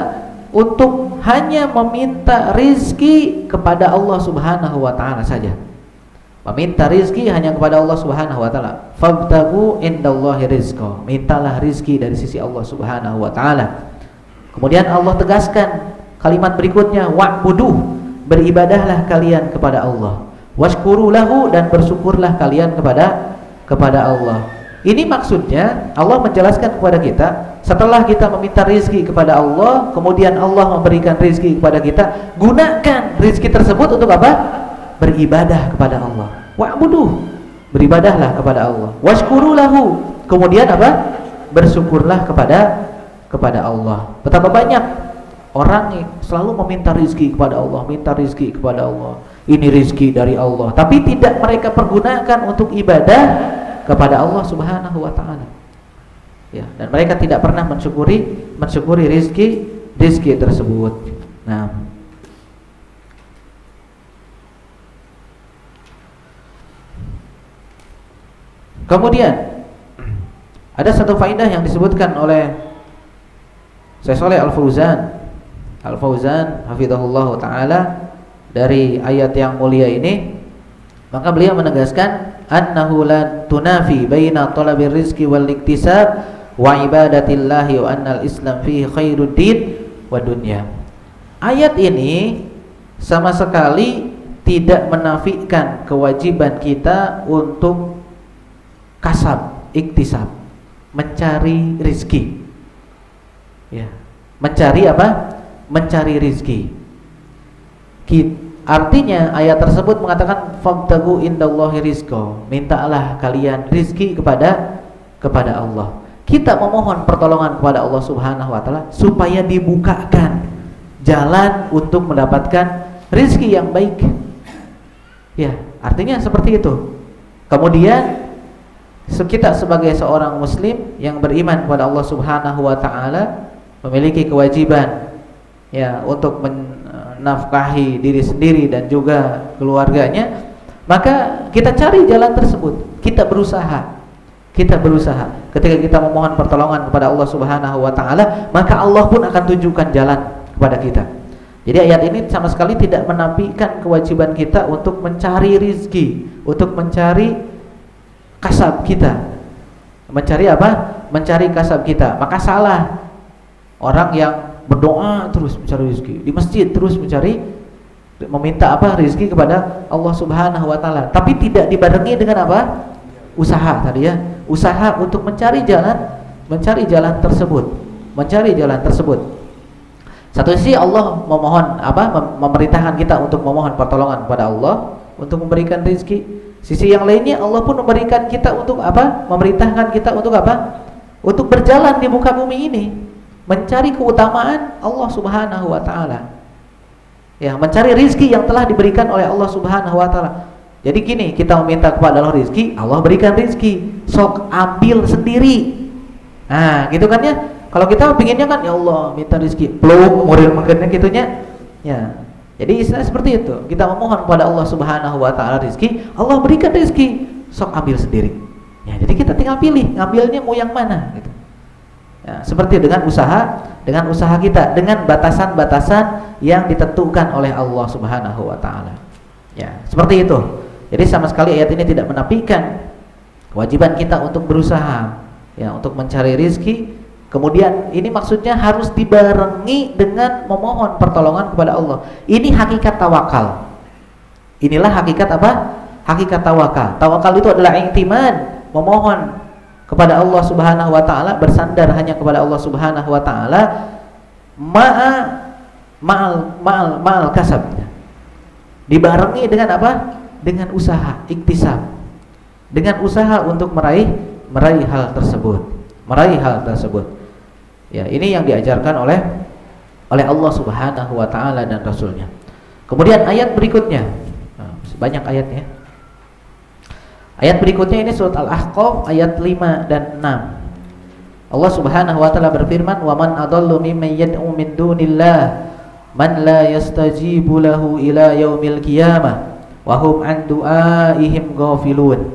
untuk hanya meminta rizki kepada Allah Subhanahu wa taala saja. Meminta rizki hanya kepada Allah Subhanahu wa taala. Fabtagu indallahi rizqa. Mintalah rizki dari sisi Allah Subhanahu wa taala. Kemudian Allah tegaskan kalimat berikutnya, wa'buduh, beribadahlah kalian kepada Allah, washkuru lahu, dan bersyukurlah kalian kepada Allah. Ini maksudnya Allah menjelaskan kepada kita, setelah kita meminta rizki kepada Allah, kemudian Allah memberikan rizki kepada kita, gunakan rizki tersebut untuk apa? Beribadah kepada Allah. Wa'buduh, beribadahlah kepada Allah. Washkuru lahu, kemudian apa? Bersyukurlah kepada Allah. Betapa banyak orang yang selalu meminta rizki kepada Allah, minta rizki kepada Allah. Ini rizki dari Allah, tapi tidak mereka pergunakan untuk ibadah kepada Allah Subhanahu wa taala. Ya, dan mereka tidak pernah mensyukuri rizki tersebut. Nah, kemudian ada satu faedah yang disebutkan oleh Syekh Shalih Al-Fauzan hafizahullah taala dari ayat yang mulia ini. Maka beliau menegaskan annahu la tunafi baina talabir rizqi wal iktisab wa ibadatillahi wa annal islam fihi khairuddin wa dunya. Ayat ini sama sekali tidak menafikan kewajiban kita untuk kasab, iktisab, mencari rizki. Ya, mencari apa? Mencari rizki. Artinya ayat tersebut mengatakan fabtagu indallahi rizqa, mintalah kalian rizki kepada Allah. Kita memohon pertolongan kepada Allah Subhanahu wa taala supaya dibukakan jalan untuk mendapatkan rizki yang baik. Ya, artinya seperti itu. Kemudian kita sebagai seorang muslim yang beriman kepada Allah Subhanahu wa taala memiliki kewajiban ya untuk menafkahi diri sendiri dan juga keluarganya, maka kita cari jalan tersebut, kita berusaha. Ketika kita memohon pertolongan kepada Allah Subhanahu wa taala, maka Allah pun akan tunjukkan jalan kepada kita. Jadi ayat ini sama sekali tidak menafikan kewajiban kita untuk mencari rizki, untuk mencari kasab kita. Mencari apa? Mencari kasab kita. Maka salah orang yang berdoa terus mencari rezeki di masjid, terus meminta apa? Rezeki kepada Allah Subhanahu wa taala, tapi tidak dibarengi dengan apa? Usaha tadi ya. Usaha untuk mencari jalan tersebut. Satu sisi Allah memohon apa? Memerintahkan kita untuk memohon pertolongan kepada Allah untuk memberikan rezeki. Sisi yang lainnya Allah pun memberikan kita untuk apa? Memerintahkan kita untuk apa? Untuk berjalan di muka bumi ini, mencari keutamaan Allah Subhanahu wa taala. Ya, mencari rizki yang telah diberikan oleh Allah Subhanahu wa taala. Jadi gini, kita meminta kepada Allah rizki, Allah berikan rizki. Sok ambil sendiri. Nah, gitu kan ya. Kalau kita pinginnya kan ya Allah minta rizki, peluk murid-muridnya gitunya. Ya. Jadi istilah seperti itu. Kita memohon kepada Allah Subhanahu wa taala rezeki, Allah berikan rezeki, sok ambil sendiri. Ya, jadi kita tinggal pilih, ngambilnya mau yang mana gitu. Ya, seperti dengan usaha kita, dengan batasan-batasan yang ditentukan oleh Allah Subhanahu wa taala. Ya, seperti itu. Jadi sama sekali ayat ini tidak menafikan kewajiban kita untuk berusaha, ya, untuk mencari rezeki. Kemudian ini maksudnya harus dibarengi dengan memohon pertolongan kepada Allah. Ini hakikat tawakal. Inilah hakikat apa? Hakikat tawakal. Tawakal itu adalah i'timad, memohon kepada Allah Subhanahu wa taala, bersandar hanya kepada Allah Subhanahu wa taala, ma'al kasab. Dibarengi dengan apa? Dengan usaha, iktisab. Dengan usaha untuk meraih hal tersebut. Meraih hal tersebut. Ya, ini yang diajarkan oleh Allah Subhanahu wa taala dan Rasulnya. Kemudian ayat berikutnya, banyak ayatnya. Ayat berikutnya ini surat Al-Ahqaf ayat 5 dan 6. Allah Subhanahu wa taala berfirman, "Wa man adallu mimman yad'u min dunillah man la yastajibu lahu ila yaumil qiyamah wa hum an du'aihim ghafilun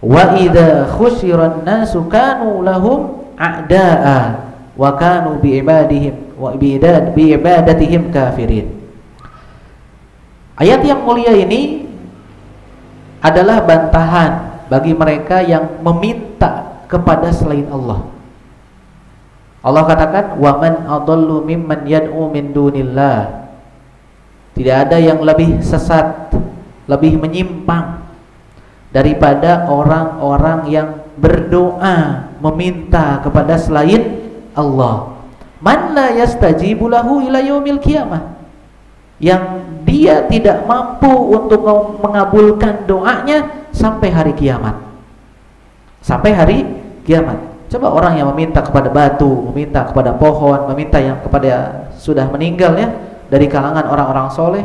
wa idza khusyiran nasu kanu lahum a'da'a wa kanu bi'ibadatihim kafirin." Ayat yang mulia ini adalah bantahan bagi mereka yang meminta kepada selain Allah. Allah katakan, "Wa man adallu mimman yad'u min dunillah." Tidak ada yang lebih sesat, lebih menyimpang daripada orang-orang yang berdoa meminta kepada selain Allah. Man la yastajibu lahu ila yaumil qiyamah, yang dia tidak mampu untuk mengabulkan doanya sampai hari kiamat. Sampai hari kiamat. Coba orang yang meminta kepada batu, meminta kepada pohon, meminta yang kepada sudah meninggal, ya, dari kalangan orang-orang soleh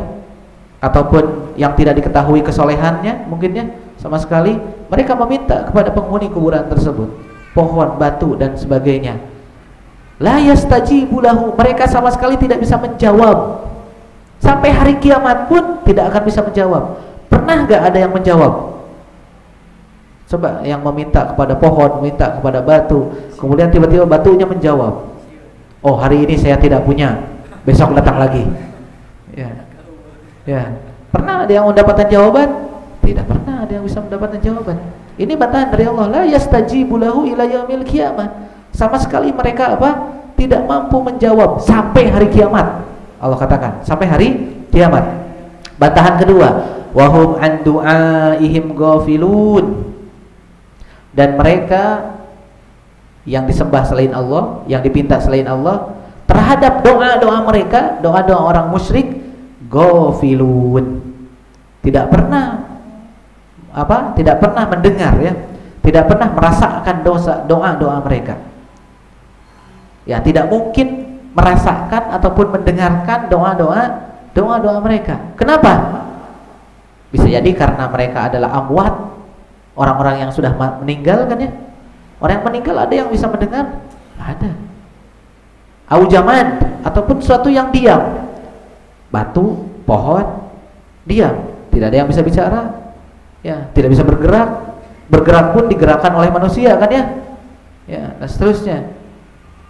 ataupun yang tidak diketahui kesolehannya, mungkinnya sama sekali, mereka meminta kepada penghuni kuburan tersebut, pohon, batu dan sebagainya. La yastajibu lahu, mereka sama sekali tidak bisa menjawab. Sampai hari kiamat pun tidak akan bisa menjawab. Pernah gak ada yang menjawab? Coba yang meminta kepada pohon, meminta kepada batu, kemudian tiba-tiba batunya menjawab, "Oh, hari ini saya tidak punya, besok datang lagi." Ya. Ya. Pernah ada yang mendapatkan jawaban? Tidak pernah ada yang bisa mendapatkan jawaban. Ini bantahan dari Allah, la yastajibu lahu ila yaumil qiyamah. Sama sekali mereka apa? Tidak mampu menjawab sampai hari kiamat. Allah katakan sampai hari kiamat. Bantahan kedua, wahum an du'aihim ghafilun. Dan mereka yang disembah selain Allah, yang dipinta selain Allah, terhadap doa-doa mereka, doa-doa orang musyrik, ghafilun. Tidak pernah tidak pernah mendengar, ya. Tidak pernah merasakan doa-doa mereka. Ya, tidak mungkin merasakan ataupun mendengarkan doa-doa mereka. Kenapa? Bisa jadi karena mereka adalah amwat, orang-orang yang sudah meninggal, kan, ya. Orang yang meninggal ada yang bisa mendengar? Ada. Aujaman, ataupun sesuatu yang diam. Batu, pohon, diam. Tidak ada yang bisa bicara. Ya, tidak bisa bergerak. Bergerak pun digerakkan oleh manusia, kan, ya. Ya, dan seterusnya.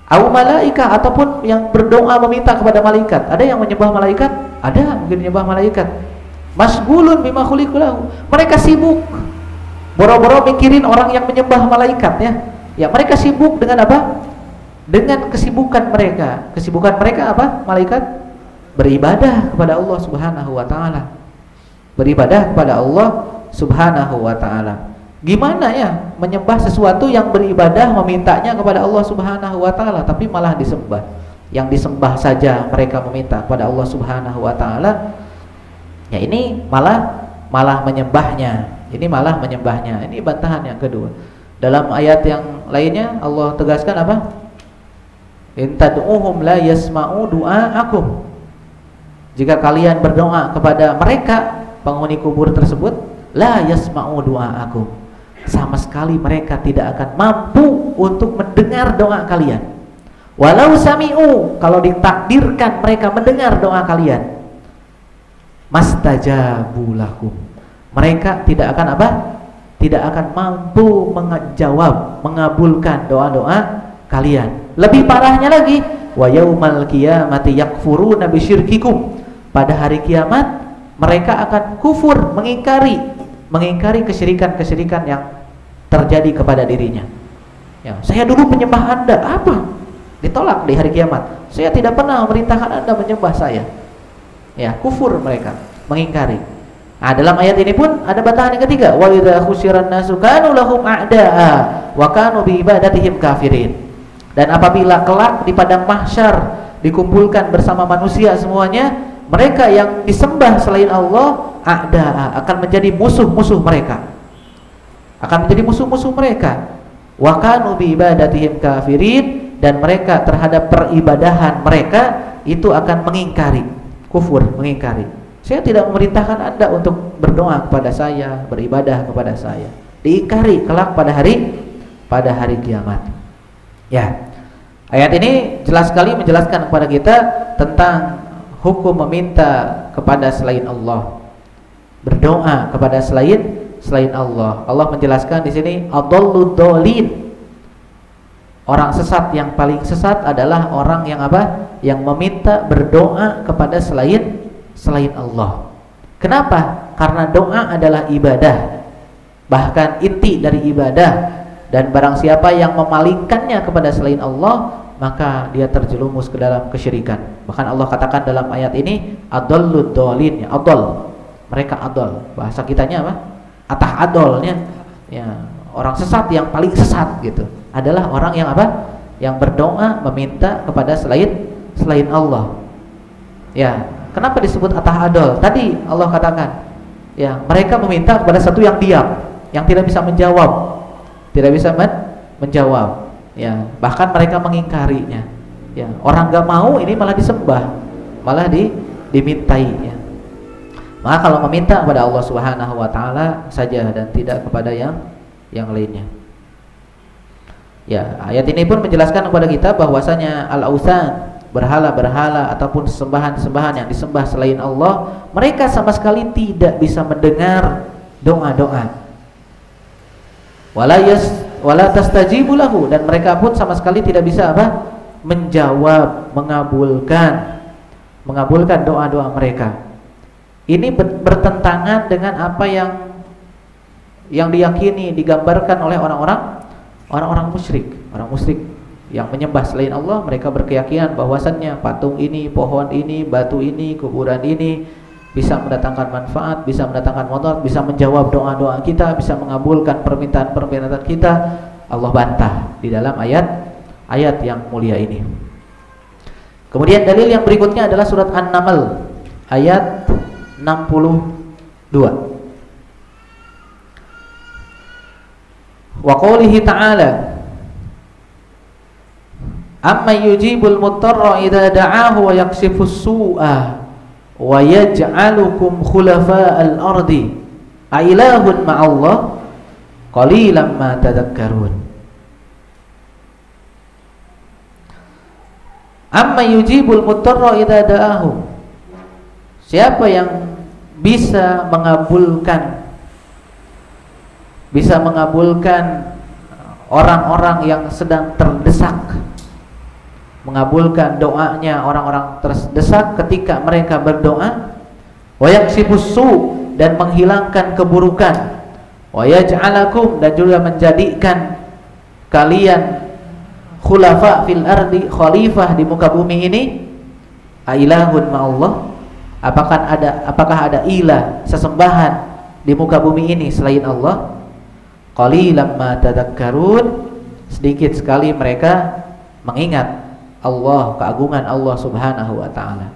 Au malaika, ataupun yang berdoa meminta kepada malaikat. Ada yang menyembah malaikat? Ada, mungkin menyembah malaikat. Masgulun bima khuliqu. Mereka sibuk boro-boro mikirin orang yang menyembah malaikat, ya. Ya, mereka sibuk dengan apa? Dengan kesibukan mereka. Kesibukan mereka apa? Malaikat beribadah kepada Allah Subhanahu wa taala. Beribadah kepada Allah Subhanahu wa taala. Gimana, ya, menyembah sesuatu yang beribadah memintanya kepada Allah Subhanahu wa taala tapi malah disembah. Yang disembah saja mereka meminta kepada Allah Subhanahu wa taala. Ya, ini malah menyembahnya. Ini malah menyembahnya. Ini bantahan yang kedua. Dalam ayat yang lainnya Allah tegaskan apa? In tad'uhum la yasma'u du'aakum. Jika kalian berdoa kepada mereka, penghuni kubur tersebut, la yasma'u du'aakum. Sama sekali mereka tidak akan mampu untuk mendengar doa kalian. Walau sami'u, kalau ditakdirkan mereka mendengar doa kalian, mastajabu lakum. Mereka tidak akan apa? Tidak akan mampu menjawab, mengabulkan doa-doa kalian. Lebih parahnya lagi, wa yaumal qiyamati yakfuruna bisyirkikum. Pada hari kiamat mereka akan kufur, mengingkari kesyirikan-kesyirikan yang terjadi kepada dirinya. Ya, saya dulu penyembah Anda, apa? Ditolak di hari kiamat. Saya tidak pernah memerintahkan Anda menyembah saya. Ya, kufur mereka, mengingkari. Nah, dalam ayat ini pun ada bantahan yang ketiga, wa idza khusyiran nasu kanu lahum a'da'a wa kanu bi ibadatihim kafirin. Dan apabila kelak di padang mahsyar dikumpulkan bersama manusia semuanya, mereka yang disembah selain Allah a'da'a, akan menjadi musuh-musuh mereka. Akan menjadi musuh-musuh mereka. Wa kanu bi ibadatihim kafirin, dan mereka terhadap peribadahan mereka itu akan mengingkari, kufur, mengingkari. Saya tidak memerintahkan Anda untuk berdoa kepada saya, beribadah kepada saya. Diingkari kelak pada hari kiamat. Ya. Ayat ini jelas sekali menjelaskan kepada kita tentang hukum meminta kepada selain Allah, berdoa kepada selain Allah. Allah menjelaskan di sini adallud dhalin. Orang sesat yang paling sesat adalah orang yang apa? Yang meminta berdoa kepada selain Allah. Kenapa? Karena doa adalah ibadah, bahkan inti dari ibadah. Dan barang siapa yang memalingkannya kepada selain Allah, maka dia terjerumus ke dalam kesyirikan. Bahkan Allah katakan dalam ayat ini adallud dhalin, ya, adall. Mereka adall. Bahasa kitanya apa? Atah adolnya. Ya, orang sesat yang paling sesat gitu adalah orang yang apa? Yang berdoa meminta kepada selain Allah. Ya, kenapa disebut atah adol? Tadi Allah katakan, ya, mereka meminta kepada satu yang diam, yang tidak bisa menjawab, menjawab. Ya, bahkan mereka mengingkarinya. Ya, orang gak mau ini malah disembah, malah dimintai. Ya. Maka kalau meminta kepada Allah Subhanahu Wa Taala saja dan tidak kepada yang lainnya. Ya, ayat ini pun menjelaskan kepada kita bahwasanya al-ausan, berhala-berhala ataupun sembahan-sembahan yang disembah selain Allah, mereka sama sekali tidak bisa mendengar doa-doa. Wala tastajibu lahu, dan mereka pun sama sekali tidak bisa apa? Menjawab, mengabulkan doa-doa mereka. Ini bertentangan dengan apa yang diyakini, digambarkan oleh orang-orang musyrik. Orang musyrik yang menyembah selain Allah, mereka berkeyakinan bahwasannya patung ini, pohon ini, batu ini, kuburan ini bisa mendatangkan manfaat, bisa mendatangkan mudarat, bisa menjawab doa-doa kita, bisa mengabulkan permintaan-permintaan kita. Allah bantah di dalam ayat yang mulia ini. Kemudian dalil yang berikutnya adalah surat An-Naml ayat 62. Wa qoulihi ta'ala amma yujibul muttarra idza da'ahu wa yakshifus su'a wa yaj'alukum khulafa'al ardi a ilahun ma'allah qalilan ma tadhakkarun. Amma yujibul muttarra idza da'ahu, siapa yang bisa mengabulkan orang-orang yang sedang terdesak, mengabulkan doanya orang-orang terdesak ketika mereka berdoa, wa yaksifus su, dan menghilangkan keburukan, wa yaj'alakum, dan juga menjadikan kalian khulafa fil ardi, khalifah di muka bumi ini, ailahun ma'allah, apakah ada ilah, sesembahan di muka bumi ini selain Allah? Qalilan ma tadhakkarun, sedikit sekali mereka mengingat Allah, keagungan Allah Subhanahu wa taala.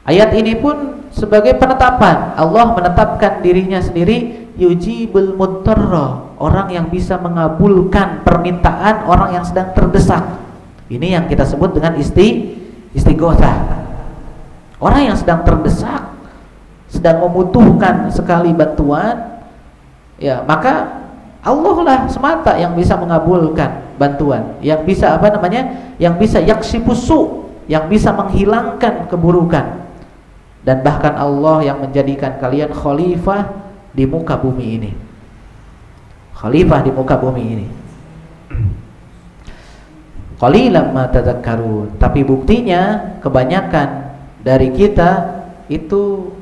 Ayat ini pun sebagai penetapan, Allah menetapkan dirinya sendiri yujibul muttarra, orang yang bisa mengabulkan permintaan orang yang sedang terdesak. Ini yang kita sebut dengan istighotsah. Orang yang sedang terdesak, sedang membutuhkan sekali bantuan, ya, maka Allah lah semata yang bisa mengabulkan bantuan, yang bisa yang bisa yaksifusu, yang bisa menghilangkan keburukan, dan bahkan Allah yang menjadikan kalian khalifah di muka bumi ini. Khalifah di muka bumi ini. Qalilan ma tadhakkarun. Tapi buktinya kebanyakan dari kita itu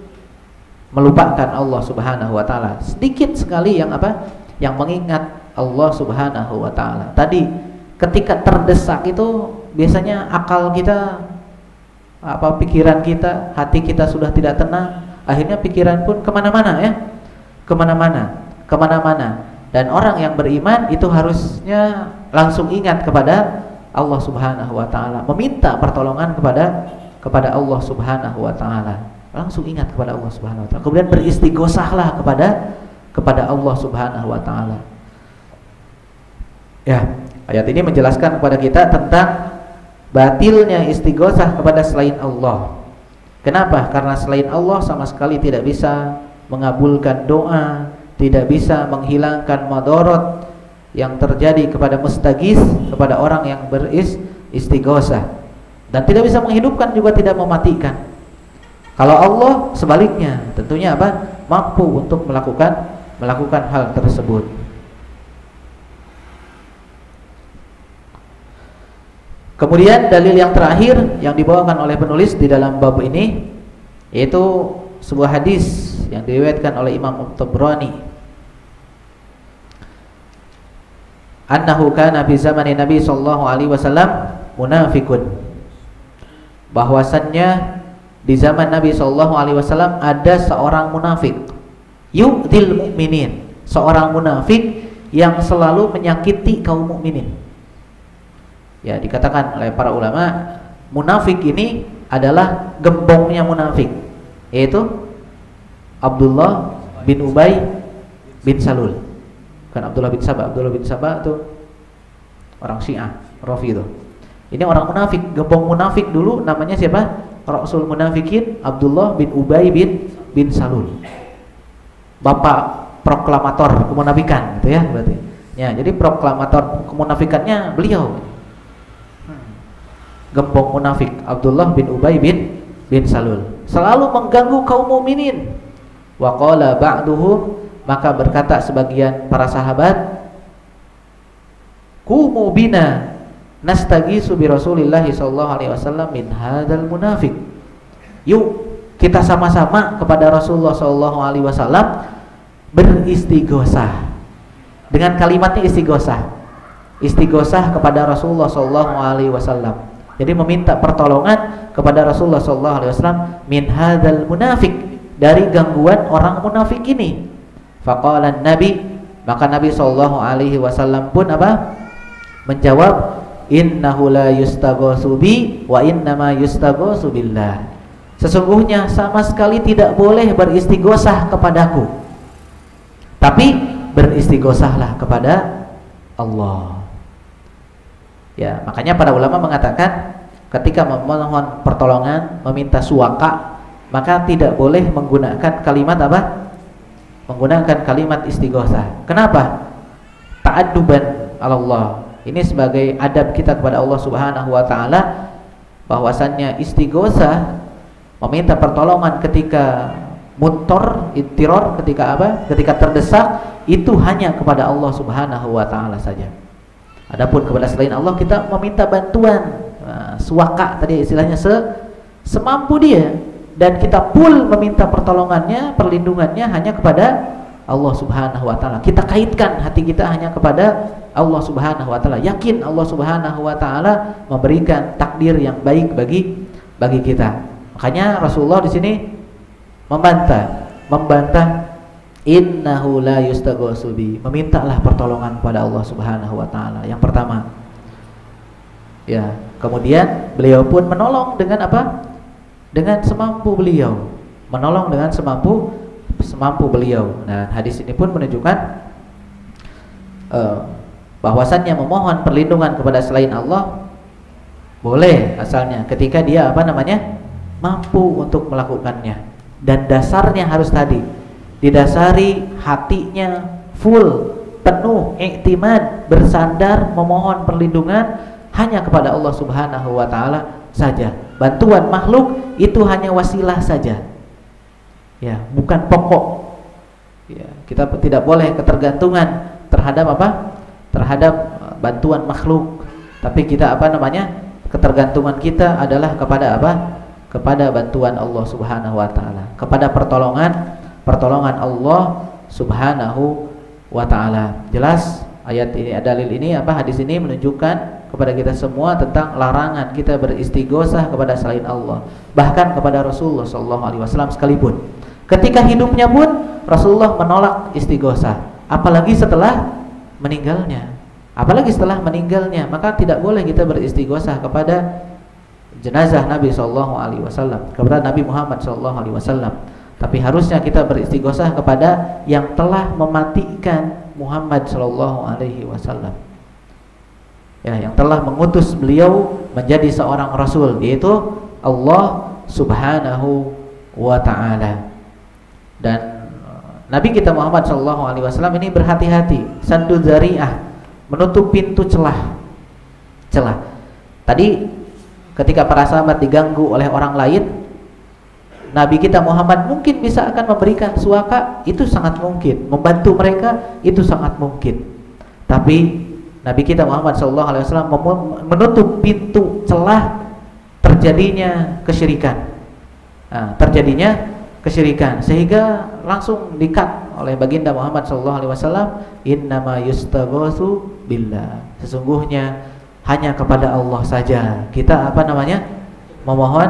melupakan Allah Subhanahu wa taala. Sedikit sekali yang apa? Yang mengingat Allah Subhanahu wa taala. Tadi ketika terdesak itu biasanya akal kita, pikiran kita, hati kita sudah tidak tenang, akhirnya pikiran pun kemana-mana ya, kemana-mana. Dan orang yang beriman itu harusnya langsung ingat kepada Allah Subhanahu wa taala, meminta pertolongan kepada Allah Subhanahu wa taala. Langsung ingat kepada Allah Subhanahu wa taala. Kemudian beristighosahlah kepada Allah Subhanahu wa taala. Ya, ayat ini menjelaskan kepada kita tentang batilnya istighosah kepada selain Allah. Kenapa? Karena selain Allah sama sekali tidak bisa mengabulkan doa, tidak bisa menghilangkan madorot yang terjadi kepada mustaghis, kepada orang yang beristighosah, dan tidak bisa menghidupkan juga tidak mematikan. Kalau Allah sebaliknya, tentunya apa? Mampu untuk melakukan hal tersebut. Kemudian dalil yang terakhir yang dibawakan oleh penulis di dalam bab ini yaitu sebuah hadis yang diriwayatkan oleh Imam Tabrani. Annahu kana fi zamani Nabi sallallahu alaihi wasallam munafiqun. Bahwasannya di zaman Nabi sallallahu alaihi wasallam ada seorang munafik. Yu'dil mu'minin, seorang munafik yang selalu menyakiti kaum mukminin. Ya, dikatakan oleh para ulama, munafik ini adalah gembongnya munafik, yaitu Abdullah bin Ubay bin Salul. Kan Abdullah bin Sabah itu orang Syiah, Rafidhah. Ini orang munafik, gembong munafik dulu namanya siapa? Rasul munafikin Abdullah bin Ubay bin Salul. Bapak proklamator kemunafikan gitu ya berarti. Ya, jadi proklamator kemunafikannya beliau. Gembong munafik Abdullah bin Ubay bin Salul selalu mengganggu kaum mukminin. Wa qala ba'duhum, maka berkata sebagian para sahabat, qumu bina nastaghisu bi Rasulillah sallallahu alaihi wasallam min hadzal munafik. Yuk kita sama-sama kepada Rasulullah sallallahu alaihi wasallam beristighosah. Dengan kalimatnya istighosah kepada Rasulullah sallallahu alaihi wasallam. Jadi meminta pertolongan kepada Rasulullah SAW min hadzal munafik, dari gangguan orang munafik ini. Faqala Nabi, maka Nabi SAW pun apa? Menjawab, innahu la yustaghasu bi wa innama yustaghasu billah. Sesungguhnya sama sekali tidak boleh beristighosah kepadaku, tapi beristighosahlah kepada Allah. Ya, makanya para ulama mengatakan ketika memohon pertolongan, meminta suwaka, maka tidak boleh menggunakan kalimat apa? Menggunakan kalimat istighosah. Kenapa? Ta'adduban Allah. Ini sebagai adab kita kepada Allah Subhanahu wa taala, bahwasannya istighosah, meminta pertolongan ketika muttor, ittiror, ketika apa? Ketika terdesak, itu hanya kepada Allah Subhanahu wa taala saja. Adapun kepada selain Allah kita meminta bantuan, suwaka tadi istilahnya semampu dia, dan kita full meminta pertolongannya, perlindungannya hanya kepada Allah Subhanahu wa taala. Kita kaitkan hati kita hanya kepada Allah Subhanahu wa taala. Yakin Allah Subhanahu wa taala memberikan takdir yang baik bagi kita. Makanya Rasulullah di sini membantah innahu la yustaghasu bi, memintalah pertolongan kepada Allah Subhanahu wa taala. Yang pertama. Ya, kemudian beliau pun menolong dengan apa? Dengan semampu beliau. Menolong dengan semampu beliau. Nah, hadis ini pun menunjukkan bahwasannya memohon perlindungan kepada selain Allah boleh asalnya ketika dia mampu untuk melakukannya, dan dasarnya harus tadi didasari hatinya full, penuh iktimad, bersandar, memohon perlindungan hanya kepada Allah Subhanahu wa taala saja. Bantuan makhluk itu hanya wasilah saja. Ya, bukan pokok. Ya, kita tidak boleh ketergantungan terhadap apa? Terhadap bantuan makhluk. Tapi kita ketergantungan kita adalah kepada apa? Kepada bantuan Allah Subhanahu wa taala, kepada pertolongan Allah Subhanahu wa taala. Jelas ayat ini, dalil ini hadis ini menunjukkan kepada kita semua tentang larangan kita beristighosah kepada selain Allah, bahkan kepada Rasulullah sallallahu alaihi wasallam sekalipun. Ketika hidupnya pun Rasulullah menolak istighosah, apalagi setelah meninggalnya. Maka tidak boleh kita beristighosah kepada jenazah Nabi sallallahu alaihi wasallam, kepada Nabi Muhammad sallallahu alaihi wasallam. Tapi harusnya kita beristighosah kepada yang telah mematikan Muhammad sallallahu alaihi wasallam. Ya, yang telah mengutus beliau menjadi seorang rasul, yaitu Allah Subhanahu wa taala. Dan Nabi kita Muhammad sallallahu alaihi wasallam ini berhati-hati, saddu dzari'ah, menutup pintu celah. Tadi ketika para sahabat diganggu oleh orang lain, Nabi kita Muhammad mungkin bisa akan memberikan suaka, itu sangat mungkin, membantu mereka itu sangat mungkin. Tapi Nabi kita Muhammad SAW menutup pintu celah terjadinya kesyirikan. Sehingga langsung di-cut oleh baginda Muhammad SAW, innama yustaghatsu billah. Sesungguhnya hanya kepada Allah saja kita memohon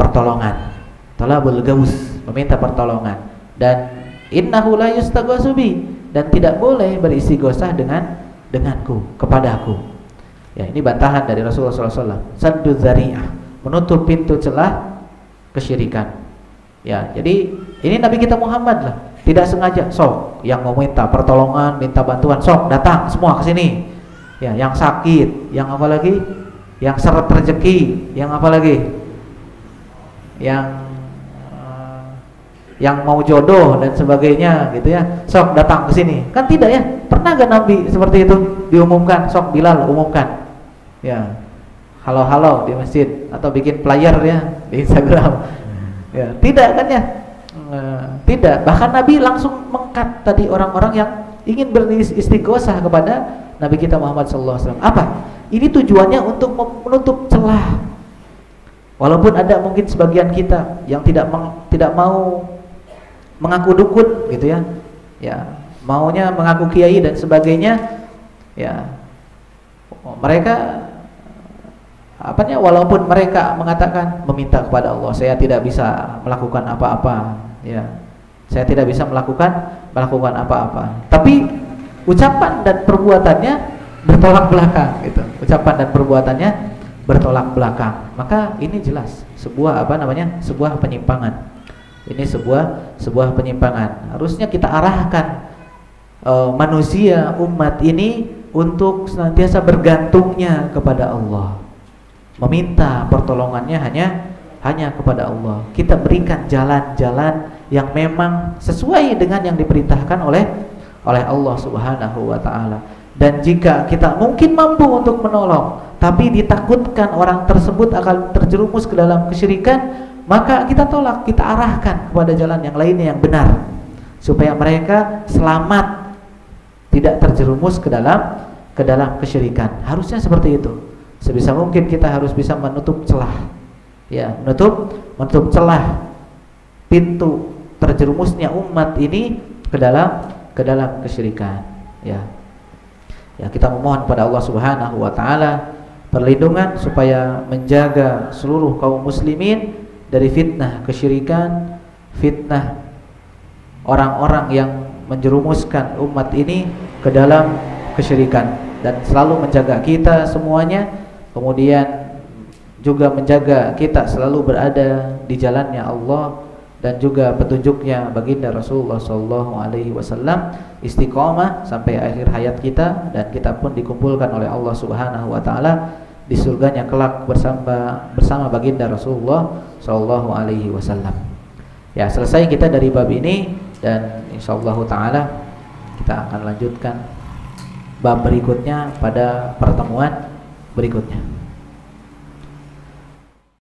pertolongan. Talabul gaus, meminta pertolongan. Dan innahu la yustaghatsu bi, dan tidak boleh beristighosah denganku, kepadaku. Ya, ini bantahan dari Rasulullah SAW. Saddu dzari'ah, menutup pintu celah kesyirikan. Ya, jadi ini Nabi kita Muhammad lah, tidak sengaja. Sok yang mau minta pertolongan, minta bantuan, sok datang semua ke sini. Ya, yang sakit, yang apa lagi? Yang seret rezeki, yang apa lagi? Yang mau jodoh dan sebagainya gitu ya. Sok datang ke sini. Kan tidak ya? Pernah gak Nabi seperti itu diumumkan? Sok Bilal umumkan. Ya. Halo-halo di masjid atau bikin flyer ya di Instagram. Ya, tidak kan ya? Tidak. Bahkan Nabi langsung mengkat tadi orang-orang yang ingin beristighosah kepada Nabi kita Muhammad SAW. Apa? Ini tujuannya untuk menutup celah. Walaupun ada mungkin sebagian kita yang tidak mau mengaku dukun gitu ya. Ya, maunya mengaku kiai dan sebagainya. Ya. Mereka walaupun mereka mengatakan meminta kepada Allah, saya tidak bisa melakukan apa-apa, ya. Saya tidak bisa melakukan apa-apa. Tapi ucapan dan perbuatannya bertolak belakang gitu. Ucapan dan perbuatannya bertolak belakang. Maka ini jelas sebuah sebuah penyimpangan. Ini sebuah penyimpangan. Harusnya kita arahkan manusia, umat ini untuk senantiasa bergantungnya kepada Allah. Meminta pertolongannya hanya kepada Allah. Kita berikan jalan-jalan yang memang sesuai dengan yang diperintahkan oleh Allah Subhanahu wa taala. Dan jika kita mungkin mampu untuk menolong, tapi ditakutkan orang tersebut akan terjerumus ke dalam kesyirikan, maka kita tolak, kita arahkan kepada jalan yang lainnya yang benar, supaya mereka selamat, tidak terjerumus ke dalam kesyirikan. Harusnya seperti itu. Sebisa mungkin kita harus bisa menutup celah. Ya, menutup celah pintu terjerumusnya umat ini ke dalam kesyirikan. Ya, kita memohon kepada Allah Subhanahu wa taala perlindungan supaya menjaga seluruh kaum muslimin dari fitnah kesyirikan, fitnah orang-orang yang menjerumuskan umat ini ke dalam kesyirikan, dan selalu menjaga kita semuanya, kemudian juga menjaga kita selalu berada di jalannya Allah dan juga petunjuknya baginda Rasulullah SAW, istiqomah sampai akhir hayat kita, dan kita pun dikumpulkan oleh Allah Subhanahu wa taala di surganya kelak bersama baginda Rasulullah SAW. Ya, selesai kita dari bab ini, dan insyaallah taala kita akan lanjutkan bab berikutnya pada pertemuan berikutnya.